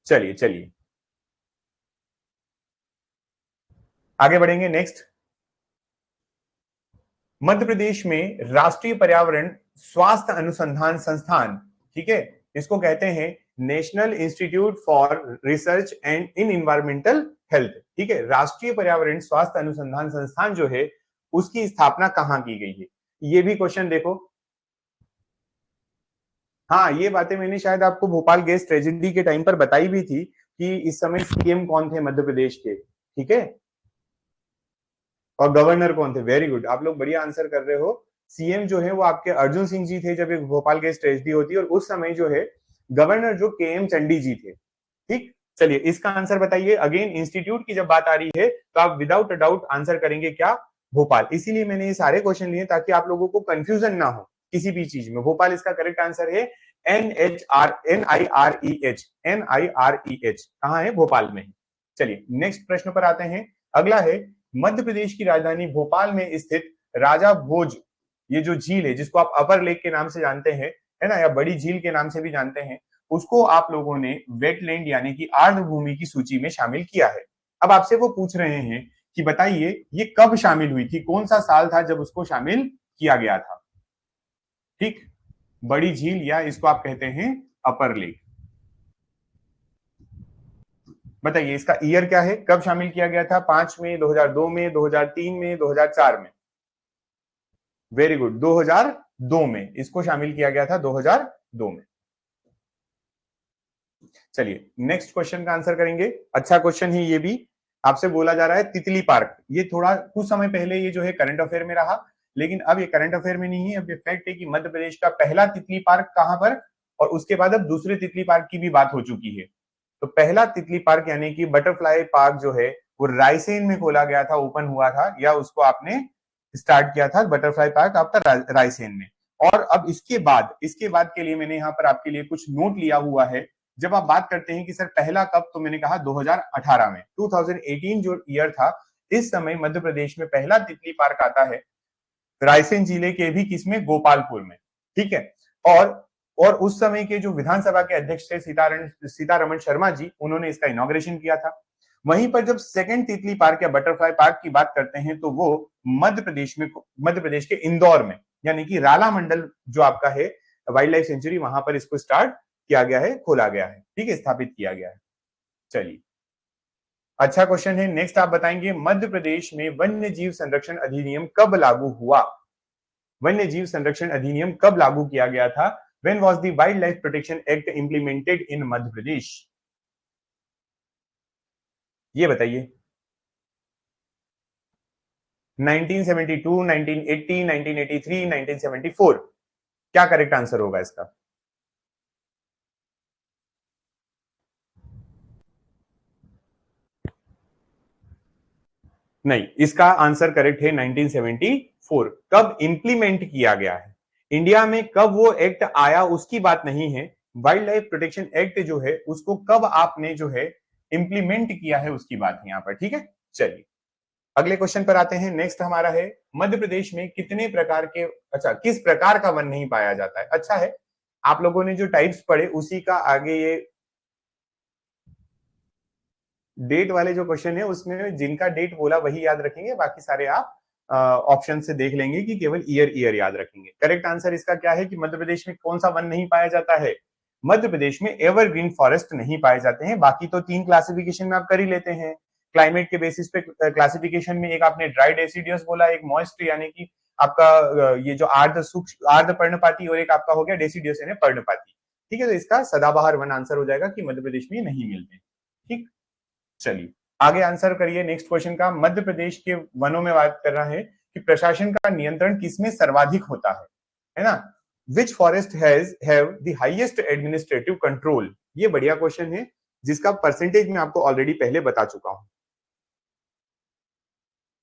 चलिए चलिए आगे बढ़ेंगे। नेक्स्ट, मध्य प्रदेश में राष्ट्रीय पर्यावरण स्वास्थ्य अनुसंधान संस्थान, ठीक है, इसको कहते हैं national institute for research and in environmental health. ठीक है, राष्ट्रीय पर्यावरण स्वास्थ्य अनुसंधान संस्थान जो है उसकी स्थापना कहां की गई है? ये भी क्वेश्चन देखो। हाँ, ये बातें मैंने शायद आपको भोपाल गैस ट्रेजेडी के टाइम पर बताई भी थी कि इस समय सीएम कौन थे मध्य प्रदेश के। ठीक है, और गवर्नर कौन थे। वेरी गुड, आप लोग बढ़िया आंसर कर रहे हो। सीएम जो है वो आपके अर्जुन सिंह जी थे जब एक भोपाल गैस ट्रेजेडी होती, और उस समय जो है गवर्नर जो केएम चंडी जी थे। ठीक, चलिए इसका आंसर बताइए। अगेन इंस्टीट्यूट की जब बात आ रही है तो आप विदाउट अ डाउट आंसर करेंगे क्या? भोपाल। इसीलिए मैंने ये सारे क्वेश्चन लिए ताकि आप लोगों को कंफ्यूजन ना हो किसी भी चीज में। भोपाल इसका करेक्ट आंसर है। NIREH कहां है? भोपाल में। चलिए नेक्स्ट प्रश्न पर आते हैं। अगला है, मध्य प्रदेश की राजधानी भोपाल में स्थित राजा भोज, ये जो झील है जिसको आप अपर लेक के नाम से जानते हैं, है ना, या बड़ी झील के नाम से भी जानते हैं, उसको आप लोगों ने वेटलैंड यानी कि आर्द्र भूमि की सूची में शामिल किया है। अब आपसे वो पूछ रहे हैं कि बताइए ये कब शामिल हुई थी, कौन सा साल था जब उसको शामिल किया गया था? ठीक, बड़ी झील या इसको आप कहते हैं अपर लेक। बताइए इसका ईयर क्या है, कब शामिल किया गया था? 5 में, 2002 में, 2003 में, 2004 में? वेरी गुड, 2002 में इसको शामिल किया गया था, 2002 में। चलिए नेक्स्ट क्वेश्चन का आंसर करेंगे। अच्छा क्वेश्चन है ये भी। आपसे बोला जा रहा है तितली पार्क, ये थोड़ा कुछ समय पहले ये जो है करंट अफेयर में रहा, लेकिन अब ये करंट अफेयर में नहीं है। अब ये फैक्ट है कि मध्य प्रदेश का पहला तितली पार्क कहां पर, और उसके बाद अब दूसरे तितली पार्क की भी बात हो चुकी है। तो पहला तितली पार्क यानी कि बटरफ्लाई पार्क जो है वो रायसेन में खोला गया था, ओपन हुआ था, या उसको आपने स्टार्ट किया था बटरफ्लाई पार्क आपका रायसेन में। और अब इसके बाद के लिए मैंने यहाँ पर आपके लिए कुछ नोट लिया हुआ है। जब आप बात करते हैं कि सर पहला कब, तो मैंने कहा 2018 में, 2018 जो ईयर था, इस समय मध्य प्रदेश में पहला तितली पार्क आता है रायसेन जिले के भी किसमें, गोपालपुर में। ठीक है, और उस समय के जो विधानसभा के अध्यक्ष थे सीतारमण शर्मा जी, उन्होंने इसका इनॉग्रेशन किया था। वहीं पर जब सेकंड तितली पार्क या बटरफ्लाई पार्क की बात करते हैं तो वो मध्य प्रदेश के इंदौर में, यानी कि राला मंडल जो आपका है वाइल्ड लाइफ सेंचुरी, वहां पर इसको स्टार्ट किया गया है, खोला गया है। ठीक है, स्थापित किया गया है। चलिए अच्छा क्वेश्चन है। नेक्स्ट आप बताएंगे मध्य प्रदेश में वन्य जीव संरक्षण अधिनियम कब लागू हुआ? वन्य जीव संरक्षण अधिनियम कब लागू किया गया था? When was the wild life protection act implemented in Madhya Pradesh? ये बताइए। 1972, 1980, 1983, 1974? क्या करेक्ट आंसर होगा इसका? नहीं, इसका आंसर करेक्ट है 1974। कब इंप्लीमेंट किया गया है इंडिया में, कब वो एक्ट आया उसकी बात नहीं है। वाइल्ड लाइफ प्रोटेक्शन एक्ट जो है उसको कब आपने जो है इंप्लीमेंट किया है उसकी बात है यहाँ पर, ठीक है। चलिए अगले क्वेश्चन पर आते हैं। नेक्स्ट हमारा है मध्य प्रदेश में कितने प्रकार के, अच्छा किस प्रकार का वन नहीं पाया जाता है? अच्छा है, आप लोगों ने जो टाइप्स पढ़े उसी का आगे ये डेट वाले जो क्वेश्चन है उसमें जिनका डेट बोला वही याद रखेंगे, बाकी सारे आप ऑप्शन से देख लेंगे कि केवल ईयर ईयर याद रखेंगे। करेक्ट आंसर इसका क्या है कि मध्य प्रदेश में कौन सा वन नहीं पाया जाता है? मध्य प्रदेश में एवरग्रीन फॉरेस्ट नहीं पाए जाते हैं। बाकी तो तीन क्लासिफिकेशन में आप कर ही लेते हैं क्लाइमेट के बेसिस पे। क्लासिफिकेशन में एक आपने ड्राई डेसिडियस बोला, एक मॉइस्ट यानी कि आपका ये जो आर्द्र पर्णपाती, और एक आपका हो गया डेसिडियस यानी पर्णपाती। ठीक है, तो इसका सदाबहार वन आंसर हो जाएगा कि मध्य प्रदेश में नहीं मिलते। ठीक, चलिए आगे आंसर करिए नेक्स्ट क्वेश्चन का। मध्य प्रदेश के वनों में बात कर रहा है कि प्रशासन का नियंत्रण किसमें सर्वाधिक होता है ना? विच forest have the highest administrative control? ये बढ़िया क्वेश्चन है जिसका परसेंटेज मैं आपको ऑलरेडी पहले बता चुका हूं।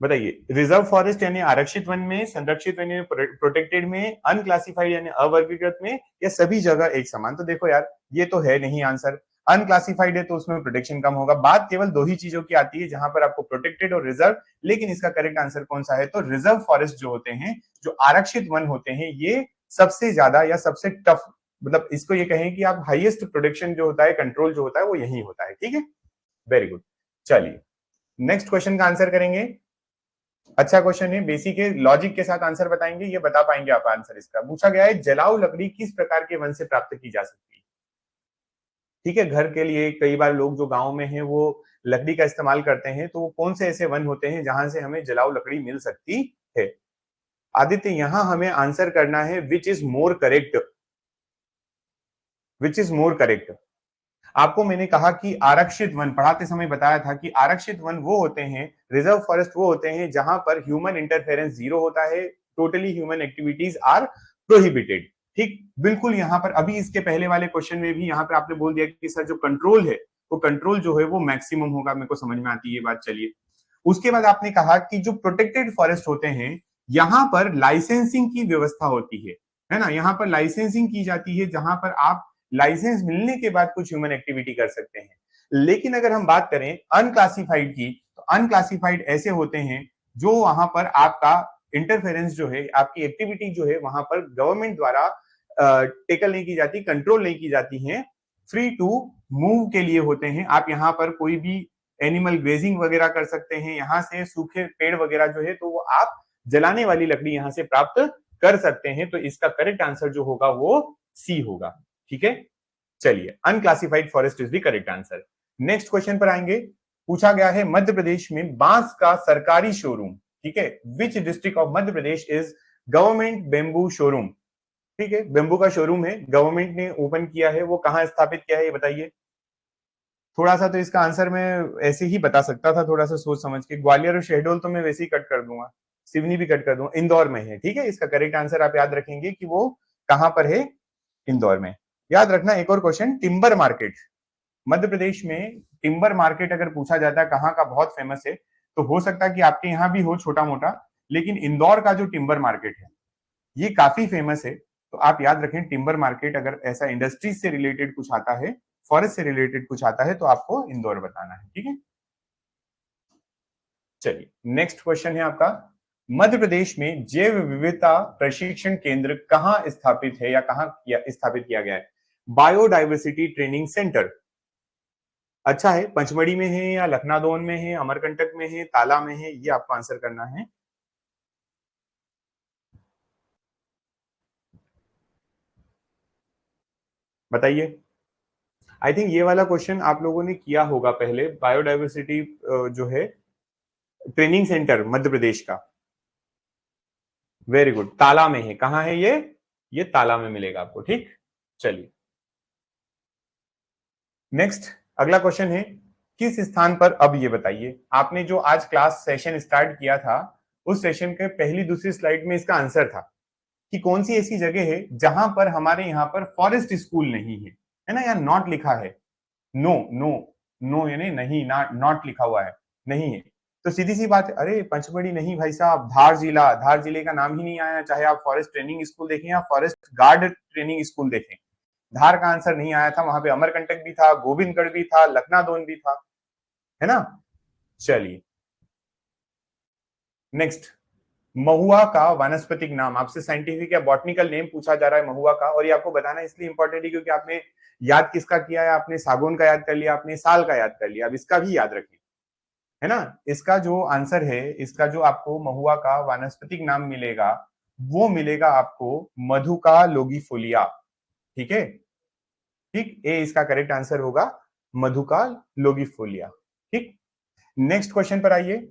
बताइए, रिजर्व फॉरेस्ट यानी आरक्षित वन में, संरक्षित वन यानी प्रोटेक्टेड में, अनक्लासिफाइड यानी अवर्गीकृत में, या सभी जगह एक समान? तो देखो यार, ये तो है नहीं आंसर। अनक्लासिफाइड है तो उसमें प्रोटेक्शन कम होगा। बात केवल दो ही चीजों की आती है जहां पर आपको प्रोटेक्टेड और रिजर्व, लेकिन इसका करेक्ट आंसर कौन सा है? तो रिजर्व फॉरेस्ट जो होते हैं, जो आरक्षित वन होते हैं, ये सबसे ज्यादा या सबसे टफ, मतलब इसको ये कहें कि आप हाईएस्ट प्रोटेक्शन जो होता है, कंट्रोल जो होता है, वो यही होता है। ठीक है, वेरी गुड। चलिए नेक्स्ट क्वेश्चन का आंसर करेंगे। अच्छा क्वेश्चन है, बेसिक है, लॉजिक के साथ आंसर बताएंगे, ये बता पाएंगे आप आंसर इसका। पूछा गया है जलाऊ लकड़ी किस प्रकार के वन से प्राप्त की जा सकती है? ठीक है, घर के लिए कई बार लोग जो गांव में हैं वो लकड़ी का इस्तेमाल करते हैं, तो वो कौन से ऐसे वन होते हैं जहां से हमें जलाऊ लकड़ी मिल सकती है? आदित्य, यहां हमें आंसर करना है which is more correct. Which is more correct? आपको मैंने कहा कि आरक्षित वन पढ़ाते समय बताया था कि आरक्षित वन वो होते हैं, रिजर्व फॉरेस्ट वो होते हैं जहां पर ह्यूमन इंटरफेरेंस जीरो होता है, totally human activities are prohibited. ठीक, बिल्कुल यहां पर अभी इसके पहले वाले क्वेश्चन में भी यहां पर आपने बोल दिया कि सर जो कंट्रोल है, वो कंट्रोल जो है वो मैक्सिमम होगा। मेरे को समझ में आती है ये बात। चलिए उसके बाद आपने कहा कि जो प्रोटेक्टेड फॉरेस्ट होते हैं, यहां पर लाइसेंसिंग की व्यवस्था होती है ना? यहां पर लाइसेंसिंग की जाती है जहां पर आप लाइसेंस मिलने के बाद कुछ ह्यूमन एक्टिविटी कर सकते हैं। लेकिन अगर हम बात करें अनक्लासिफाइड की, तो अनक्लासिफाइड ऐसे होते हैं जो वहां पर आपका इंटरफेरेंस जो है, आपकी एक्टिविटी जो है वहां पर गवर्नमेंट द्वारा टेकल नहीं की जाती, कंट्रोल नहीं की जाती है, फ्री टू मूव के लिए होते हैं। आप यहाँ पर कोई भी एनिमल ग्रेजिंग वगैरह कर सकते हैं, यहाँ से सूखे पेड़ वगैरह जो है तो वो आप जलाने वाली लकड़ी यहाँ से प्राप्त कर सकते हैं। तो इसका करेक्ट आंसर जो होगा वो सी होगा। ठीक है, चलिए unclassified forest is the correct answer. Next question पर आएंगे। पूछा गया है मध्य प्रदेश में बांस का सरकारी शोरूम, ठीक है, which district of Madhya Pradesh is government bamboo showroom? ठीक है, बेम्बू का शोरूम है, गवर्नमेंट ने ओपन किया है, वो कहां स्थापित किया है ये बताइए। थोड़ा सा तो इसका आंसर मैं ऐसे ही बता सकता था, थोड़ा सा सोच समझ के। ग्वालियर और शहडोल तो मैं वैसे ही कट कर दूंगा, सिवनी भी कट कर दूंगा, इंदौर में है। ठीक है, इसका करेक्ट आंसर आप याद रखेंगे कि वो कहां पर है, इंदौर में। याद रखना एक और question, timber market, Madhya Pradesh में टिम्बर मार्केट अगर पूछा जाता है कहाँ का बहुत फेमस है, तो हो सकता है कि आपके यहाँ भी हो छोटा मोटा, लेकिन इंदौर का जो टिम्बर मार्केट है ये काफी फेमस है। तो आप याद रखें टिम्बर मार्केट, अगर ऐसा इंडस्ट्रीज से रिलेटेड कुछ आता है, फॉरेस्ट से रिलेटेड कुछ आता है, तो आपको इंदौर बताना है। ठीक है, चलिए नेक्स्ट क्वेश्चन है आपका, मध्य प्रदेश में जैव विविधता प्रशिक्षण केंद्र कहाँ स्थापित है या कहाँ स्थापित किया गया है? Biodiversity training centre. अच्छा है, पंचमढ़ी में है या लखनादौन में है, अमरकंटक में है, ताला में है, ये आपको आंसर करना है। बताइए। आई थिंक ये वाला क्वेश्चन आप लोगों ने किया होगा पहले, बायोडाइवर्सिटी जो है ट्रेनिंग सेंटर मध्य प्रदेश का। वेरी गुड, ताला में है। कहां है ये ताला में मिलेगा आपको, ठीक। चलिए नेक्स्ट, अगला क्वेश्चन है, किस स्थान पर, अब ये बताइए, आपने जो आज क्लास सेशन स्टार्ट किया था उस सेशन के पहली दूसरी स्लाइड में इसका आंसर था कि कौन सी ऐसी जगह है जहां पर हमारे यहाँ पर फॉरेस्ट स्कूल नहीं है ना। यहाँ नॉट लिखा है, नो नो नो, यानी नहीं, नॉट लिखा हुआ है, नहीं है। तो सीधी सी बात है, अरे पंचमढ़ी नहीं भाई साहब, धार जिला, धार जिले का नाम ही नहीं आया, चाहे आप फॉरेस्ट ट्रेनिंग स्कूल देखें या फॉरेस्ट गार्ड ट्रेनिंग स्कूल देखें, धार का आंसर नहीं आया था। वहां पे अमरकंटक भी था, गोविंदगढ़ भी था, लखनादोन भी था, है ना। चलिए नेक्स्ट, महुआ का वानस्पतिक नाम, आपसे साइंटिफिक या बॉटनिकल नेम पूछा जा रहा है महुआ का, और ये आपको बताना इसलिए इंपॉर्टेंट है क्योंकि आपने याद किसका किया है, आपने सागौन का याद कर लिया, आपने साल का याद कर लिया, अब इसका भी याद रखें, है ना। इसका जो आंसर है, इसका जो आपको महुआ का वानस्पतिक नाम मिलेगा वो मिलेगा आपको मधुका लोगीफोलिया, ठीक है। ठीक, ए इसका करेक्ट आंसर होगा, मधुका लोगीफोलिया, ठीक। नेक्स्ट क्वेश्चन पर आइए,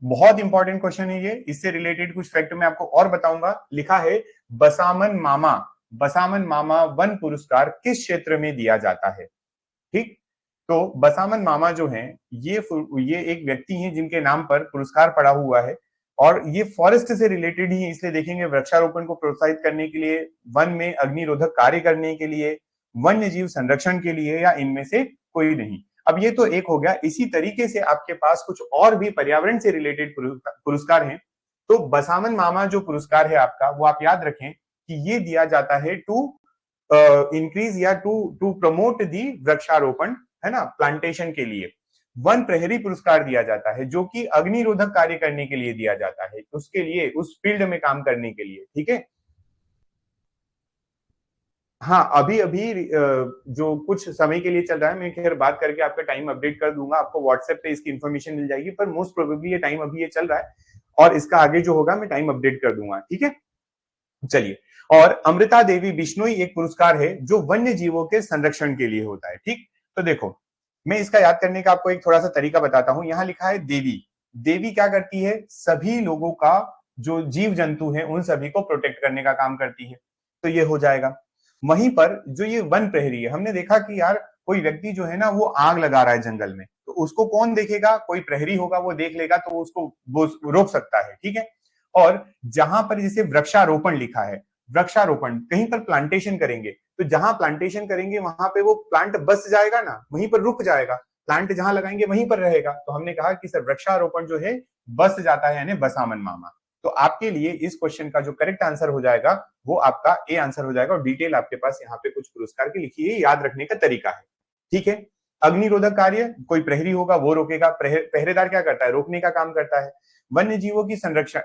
बहुत इंपॉर्टेंट क्वेश्चन है ये, इससे रिलेटेड कुछ फैक्ट मैं आपको और बताऊंगा। लिखा है बसामन मामा, बसामन मामा वन पुरस्कार किस क्षेत्र में दिया जाता है, ठीक। तो बसामन मामा जो हैं ये एक व्यक्ति हैं जिनके नाम पर पुरस्कार पड़ा हुआ है, और ये फॉरेस्ट से रिलेटेड ही, इसलिए देखेंगे वृक्षारोपण को प्रोत्साहित करने के लिए, वन में अग्निरोधक कार्य करने के लिए, वन्य जीव संरक्षण के लिए, या इनमें से कोई नहीं। अब ये तो एक हो गया, इसी तरीके से आपके पास कुछ और भी पर्यावरण से रिलेटेड पुरस्कार हैं। तो बसामन मामा जो पुरस्कार है आपका, वो आप याद रखें कि ये दिया जाता है टू इंक्रीज या टू प्रमोट दी वृक्षारोपण, है ना, प्लांटेशन के लिए। वन प्रहरी पुरस्कार दिया जाता है जो कि अग्निरोधक कार्य करने के लिए दिया जाता है, उसके लिए, उस फील्ड में काम करने के लिए, ठीक है। हाँ, अभी अभी जो कुछ समय के लिए चल रहा है, मैं खैर बात करके आपका टाइम अपडेट कर दूंगा, आपको व्हाट्सएप पे इसकी इन्फॉर्मेशन मिल जाएगी, पर मोस्ट प्रोबेबली ये टाइम अभी ये चल रहा है, और इसका आगे जो होगा मैं टाइम अपडेट कर दूंगा, ठीक है। चलिए, और अमृता देवी बिश्नोई एक पुरस्कार है जो वन्य जीवों के संरक्षण के लिए होता है, ठीक। तो देखो, मैं इसका याद करने का आपको एक थोड़ा सा तरीका बताता हूं। यहां लिखा है देवी, देवी क्या करती है, सभी लोगों का, जो जीव जंतु है उन सभी को प्रोटेक्ट करने का काम करती है, तो ये हो जाएगा। वहीं पर जो ये वन प्रहरी है, हमने देखा कि यार कोई व्यक्ति जो है ना वो आग लगा रहा है जंगल में, तो उसको कौन देखेगा, कोई प्रहरी होगा, वो देख लेगा, तो उसको वो रोक सकता है, ठीक है। और जहां पर जैसे वृक्षारोपण लिखा है, वृक्षारोपण कहीं पर प्लांटेशन करेंगे, तो जहां प्लांटेशन करेंगे वहां पे वो प्लांट बस जाएगा ना, वहीं पर रुक जाएगा, प्लांट जहां लगाएंगे वहीं पर रहेगा, तो हमने कहा कि सर वृक्षारोपण जो है बस जाता है, यानी बसामन मामा। तो आपके लिए इस क्वेश्चन का जो करेक्ट आंसर हो जाएगा वो आपका ए आंसर हो जाएगा, और डिटेल आपके पास यहाँ पे कुछ पुरस्कार की लिखी है, याद रखने का तरीका है, ठीक है। अग्निरोधक कार्य, कोई प्रहरी होगा वो रोकेगा, पहरेदार क्या करता है, रोकने का काम करता है। वन्य जीवों की संरक्षण,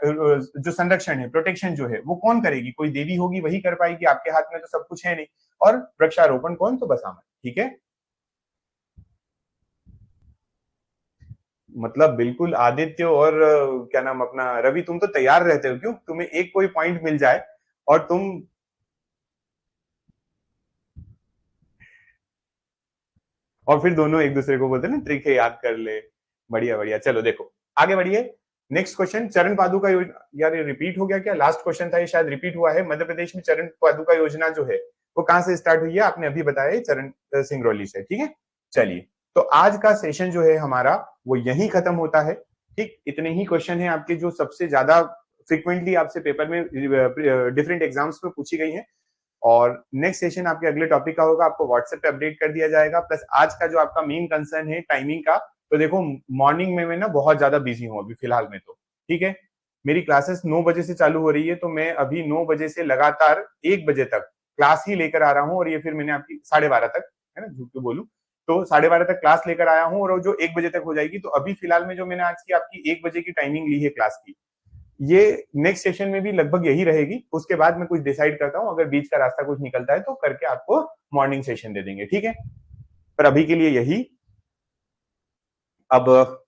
जो संरक्षण है, प्रोटेक्शन जो है वो कौन करेगी, कोई देवी होगी वही कर पाएगी, आपके हाथ में तो सब कुछ है नहीं। और वृक्षारोपण कौन, तो बसामन, ठीक है। मतलब बिल्कुल आदित्य और क्या नाम अपना रवि, तुम तो तैयार रहते हो, क्यों, तुम्हें एक कोई पॉइंट मिल जाए और तुम, और फिर दोनों एक दूसरे को बोलते हैं ना ट्रिक है याद कर ले। बढ़िया बढ़िया, चलो देखो आगे बढ़िए। नेक्स्ट क्वेश्चन, चरण पादुका योजना, यार ये रिपीट हो गया क्या, लास्ट क्वेश्चन था ये, शायद रिपीट हुआ है। मध्य प्रदेश में चरण पादुका योजना जो है वो कहां से स्टार्ट हुई है, आपने अभी बताया चरण सिंगरौली से, ठीक है। चलिए, तो आज का सेशन जो है हमारा वो यही खत्म होता है, ठीक। इतने ही क्वेश्चन है आपके जो सबसे ज्यादा फ्रिक्वेंटली आपसे पेपर में डिफरेंट एग्जाम्स में पूछी गई है, और नेक्स्ट सेशन आपके अगले टॉपिक का होगा, आपको व्हाट्सएप पे अपडेट कर दिया जाएगा। प्लस आज का जो आपका मेन कंसर्न है टाइमिंग का, तो देखो मॉर्निंग में मैं ना बहुत ज्यादा बिजी हूँ अभी फिलहाल में, तो ठीक है। मेरी क्लासेस 9 बजे से चालू हो रही है, तो मैं अभी 9 बजे से लगातार 1 बजे तक क्लास ही लेकर आ रहा हूँ, और ये फिर मैंने आपकी 12:30 तक, है ना, झूठ क्यों बोलूं, तो 12:30 तक क्लास लेकर आया हूँ, और जो 1 बजे तक हो जाएगी। तो अभी फिलहाल में जो मैंने आज की आपकी 1 बजे की टाइमिंग ली है क्लास की, ये नेक्स्ट सेशन में भी लगभग यही रहेगी। उसके बाद मैं कुछ डिसाइड करता हूँ, अगर बीच का रास्ता कुछ निकलता है तो करके आपको मॉर्निंग सेशन दे देंगे, ठीक है। पर अभी के लिए यही। अब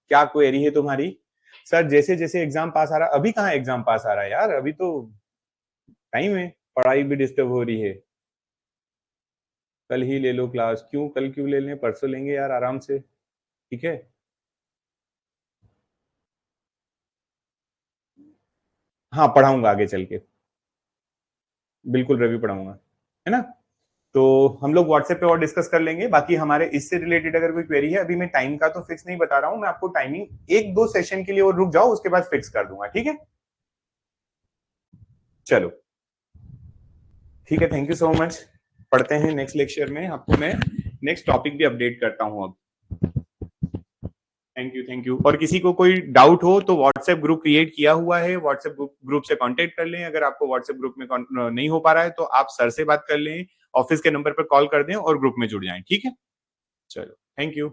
क्या क्वेरी है तुम्हारी, सर जैसे जैसे एग्जाम पास आ रहा, अभी कहाँ एग्जाम पास आ रहा है यार, अभी तो टाइम है, पढ़ाई भी डिस्टर्ब हो रही है। कल ही ले लो क्लास। क्यों कल क्यों ले लें, परसों लेंगे यार आराम से, ठीक है। हाँ पढ़ाऊंगा आगे चल के, बिल्कुल रवि पढ़ाऊंगा, है ना। तो हम लोग व्हाट्सएप पे और डिस्कस कर लेंगे। बाकी हमारे इससे रिलेटेड अगर कोई क्वेरी है, अभी मैं टाइम का तो फिक्स नहीं बता रहा हूं, मैं आपको टाइमिंग एक दो सेशन के लिए और रुक जाओ, उसके बाद फिक्स कर दूंगा, ठीक है। चलो ठीक है, थैंक यू सो मच। पढ़ते हैं नेक्स्ट लेक्चर में, आपको मैं नेक्स्ट टॉपिक भी अपडेट करता हूं अब। Thank you, thank you. और किसी को कोई डाउट हो तो व्हाट्सएप ग्रुप क्रिएट किया हुआ है, व्हाट्सएप ग्रुप से कांटेक्ट कर लें। अगर आपको व्हाट्सएप ग्रुप में नहीं हो पा रहा है तो आप सर से बात कर लें, ऑफिस के नंबर पर कॉल कर दें और ग्रुप में जुड़ जाएं, ठीक है। चलो थैंक यू।